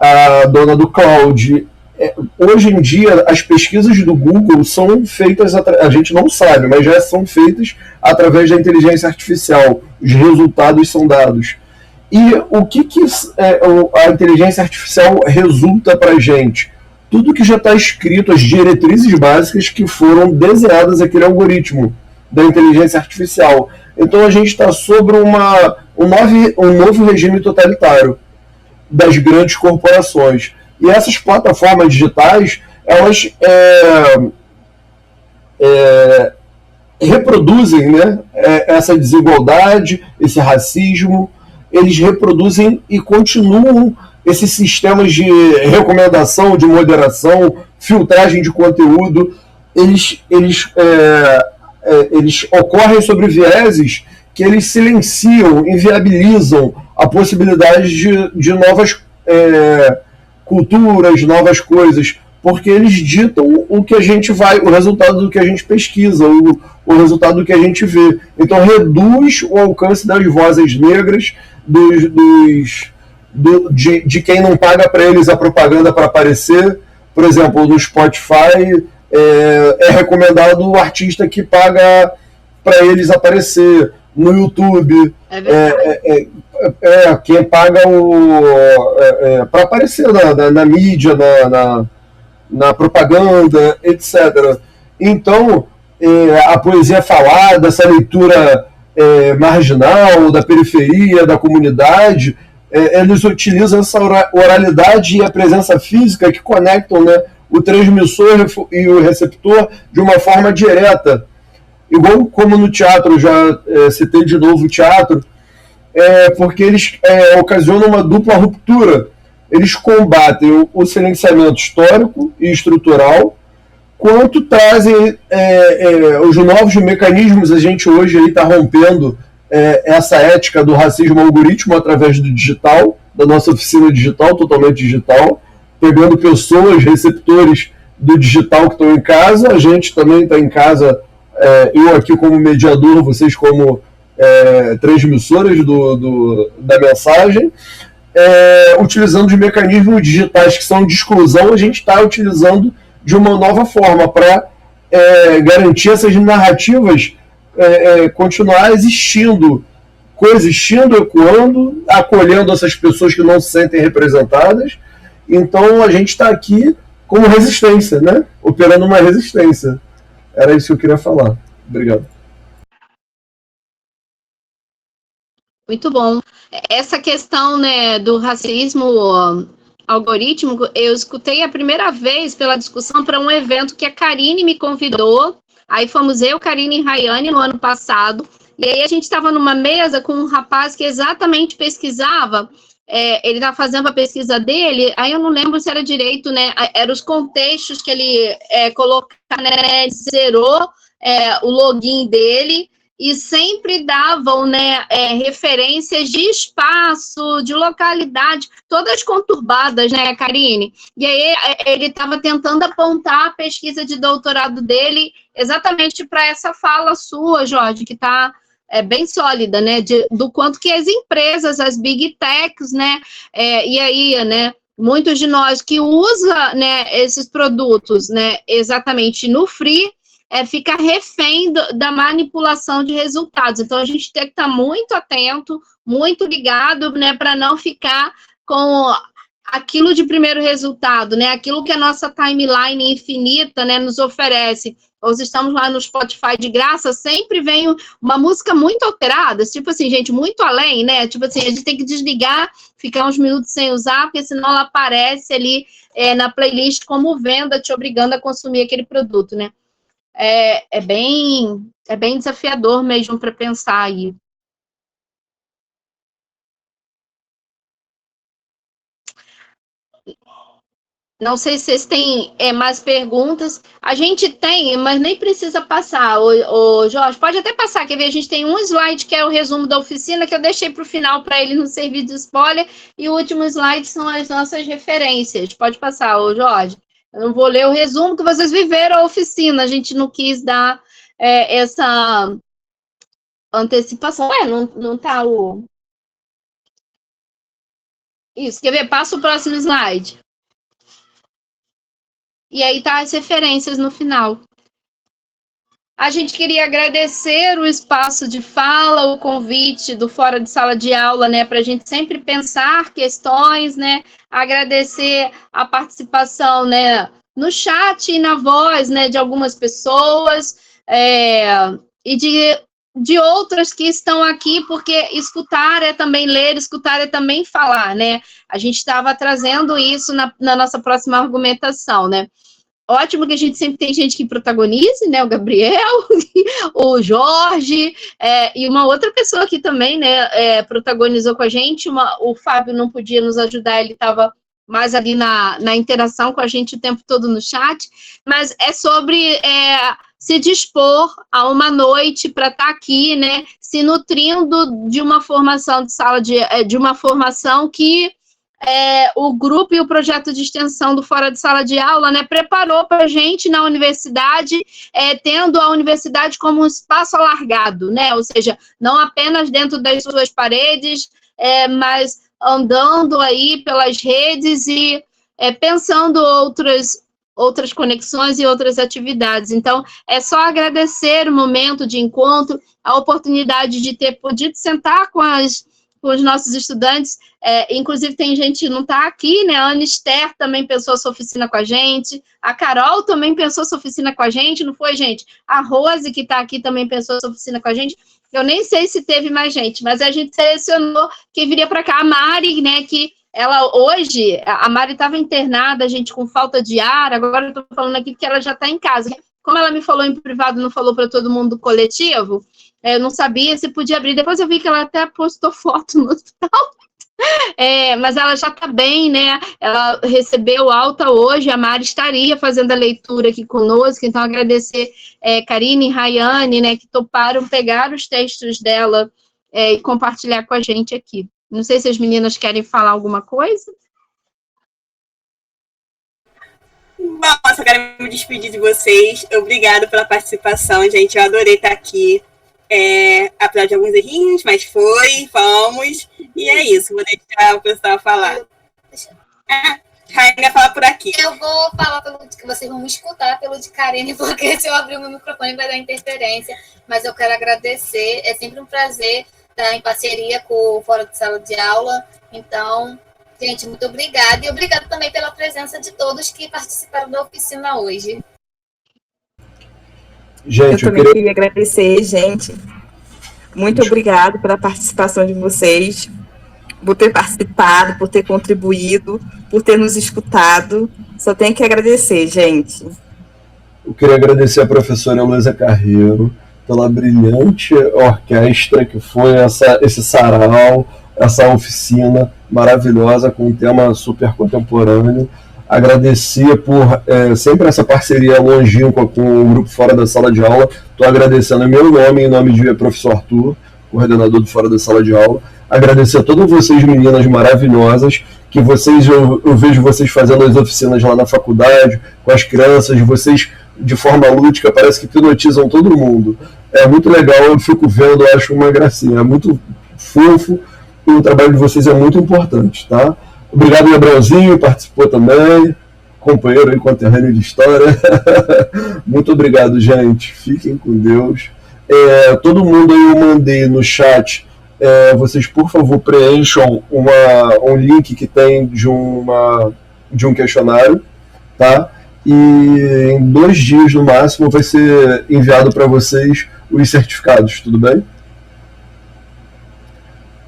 a dona do Cloud. Hoje em dia, as pesquisas do Google são feitas, a gente não sabe, mas já são feitas através da inteligência artificial. Os resultados são dados. E o que a inteligência artificial resulta para a gente? Tudo que já está escrito, as diretrizes básicas que foram desenhadas aquele algoritmo da inteligência artificial. Então a gente está sobre um novo regime totalitário das grandes corporações. E essas plataformas digitais, elas reproduzem, né, essa desigualdade, esse racismo. Eles reproduzem e continuam esses sistemas de recomendação, de moderação, filtragem de conteúdo. Eles ocorrem sobre vieses que eles silenciam, inviabilizam a possibilidade de novas culturas, novas coisas, porque eles ditam o que a gente o resultado do que a gente pesquisa, o resultado do que a gente vê. Então reduz o alcance das vozes negras, de quem não paga para eles a propaganda para aparecer. Por exemplo, no Spotify é recomendado o artista que paga para eles aparecer. No YouTube, quem paga para aparecer na mídia, na propaganda, etc. Então, a poesia falada, essa leitura marginal, da periferia, da comunidade, eles utilizam essa oralidade e a presença física que conectam, né, o transmissor e o receptor de uma forma direta. Igual como no teatro, já citei de novo o teatro, porque eles ocasionam uma dupla ruptura. Eles combatem o silenciamento histórico e estrutural, quanto trazem os novos mecanismos. A gente hoje está rompendo essa ética do racismo algoritmo através do digital, da nossa oficina digital, totalmente digital, pegando pessoas, receptores do digital que estão em casa. A gente também está em casa, eu aqui como mediador, vocês como transmissores da mensagem, utilizando os mecanismos digitais que são de exclusão. A gente está utilizando de uma nova forma para garantir essas narrativas continuar existindo coexistindo, ecoando, acolhendo essas pessoas que não se sentem representadas. Então a gente está aqui como resistência, né? Operando uma resistência. Era isso que eu queria falar. Obrigado. Muito bom. Essa questão, né, do racismo algorítmico, eu escutei a primeira vez pela discussão para um evento que a Karine me convidou. Aí fomos eu, Karine e Rayane no ano passado. E aí a gente estava numa mesa com um rapaz que exatamente pesquisava. Ele estava fazendo a pesquisa dele, aí eu não lembro se era direito, né? Eram os contextos que ele colocava, né? Zerou o login dele. E sempre davam, né, referências de espaço, de localidade, todas conturbadas, né, Karine? E aí ele estava tentando apontar a pesquisa de doutorado dele exatamente para essa fala sua, Jorge, que está bem sólida, né, do quanto que as empresas, as big techs, né, e aí, né, muitos de nós que usam, né, esses produtos, né, exatamente no free, fica refém da manipulação de resultados. Então, a gente tem que estar muito atento, muito ligado, né, para não ficar com aquilo de primeiro resultado, né, aquilo que a nossa timeline infinita, né, nos oferece. Nós estamos lá no Spotify de graça, sempre vem uma música muito alterada, tipo assim, gente, muito além, né, tipo assim, a gente tem que desligar, ficar uns minutos sem usar, porque senão ela aparece ali na playlist como venda, te obrigando a consumir aquele produto, né. É bem desafiador mesmo para pensar aí. Não sei se vocês têm mais perguntas. A gente tem, mas nem precisa passar. O Jorge, pode até passar. Quer ver? A gente tem um slide que é o resumo da oficina, que eu deixei para o final para ele não servir de spoiler. E o último slide são as nossas referências. Pode passar, Jorge. Eu não vou ler o resumo, que vocês viveram a oficina. A gente não quis dar essa antecipação. Não tá o... Isso, quer ver? Passa o próximo slide. E aí tá as referências no final. A gente queria agradecer o espaço de fala, o convite do Fora de Sala de Aula, né, para a gente sempre pensar questões, né, agradecer a participação, né, no chat e na voz, né, de algumas pessoas, e de outras que estão aqui, porque escutar é também ler, escutar é também falar, né, a gente estava trazendo isso na nossa próxima argumentação, né. Ótimo que a gente sempre tem gente que protagonize, né? O Gabriel, o Jorge, e uma outra pessoa que também, né, protagonizou com a gente. O Fábio não podia nos ajudar, ele estava mais ali na interação com a gente o tempo todo no chat, mas é sobre se dispor a uma noite para estar aqui, né, se nutrindo de uma formação de sala de uma formação que o grupo e o projeto de extensão do Fora de Sala de Aula, né, preparou para a gente na universidade, tendo a universidade como um espaço alargado, né, ou seja, não apenas dentro das suas paredes, mas andando aí pelas redes e pensando outras conexões e outras atividades. Então, é só agradecer o momento de encontro, a oportunidade de ter podido sentar com os nossos estudantes, inclusive tem gente que não está aqui, né, a Ana Esther também pensou essa oficina com a gente, a Carol também pensou essa oficina com a gente, não foi, gente? A Rose, que está aqui, também pensou essa oficina com a gente, eu nem sei se teve mais gente, mas a gente selecionou quem viria para cá, a Mari, né, que ela hoje, a Mari estava internada, a gente com falta de ar, agora eu estou falando aqui porque ela já está em casa, como ela me falou em privado, não falou para todo mundo do coletivo, eu não sabia se podia abrir. Depois eu vi que ela até postou foto no hospital. Mas ela já está bem, né? Ela recebeu alta hoje. A Mari estaria fazendo a leitura aqui conosco. Então, agradecer Karine e Rayane, né, que toparam pegar os textos dela e compartilhar com a gente aqui. Não sei se as meninas querem falar alguma coisa. Nossa, eu quero me despedir de vocês. Obrigada pela participação, gente. Eu adorei estar aqui. Apesar de alguns errinhos, mas vamos. E é isso, vou deixar o pessoal falar. Rainha fala por aqui. Eu vou falar pelo que vocês vão me escutar pelo de Karine, porque se eu abrir o meu microfone vai dar interferência. Mas eu quero agradecer. É sempre um prazer está em parceria com o Fora de Sala de Aula. Então, gente, muito obrigada. E obrigada também pela presença de todos que participaram da oficina hoje. Gente, eu também queria agradecer, gente. Muito obrigado pela participação de vocês, por ter participado, por ter contribuído, por ter nos escutado. Só tenho que agradecer, gente. Eu queria agradecer a professora Heloísa Carreiro pela brilhante orquestra que foi esse sarau, essa oficina maravilhosa com um tema super contemporâneo. Agradecer por sempre essa parceria longínqua com o grupo Fora da Sala de Aula. Estou agradecendo em meu nome, em nome de professor Arthur, coordenador do Fora da Sala de Aula. Agradecer a todas vocês, meninas maravilhosas, que eu vejo vocês fazendo as oficinas lá na faculdade, com as crianças, vocês de forma lúdica, parece que hipnotizam todo mundo. É muito legal, eu fico vendo, eu acho uma gracinha, é muito fofo, e o trabalho de vocês é muito importante, tá? Obrigado, Gabrielzinho, participou também, companheiro aí, conterrâneo de história. Muito obrigado, gente. Fiquem com Deus. Todo mundo aí eu mandei no chat. Vocês, por favor, preencham um link que tem de um questionário, tá? E em 2 dias, no máximo, vai ser enviado para vocês os certificados, tudo bem?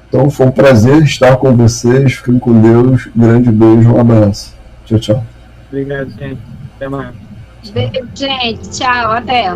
Então, foi um prazer estar com vocês. Fiquem com Deus. Grande beijo, um abraço. Tchau, tchau. Obrigado, gente. Até mais. Beijo, gente. Tchau, até.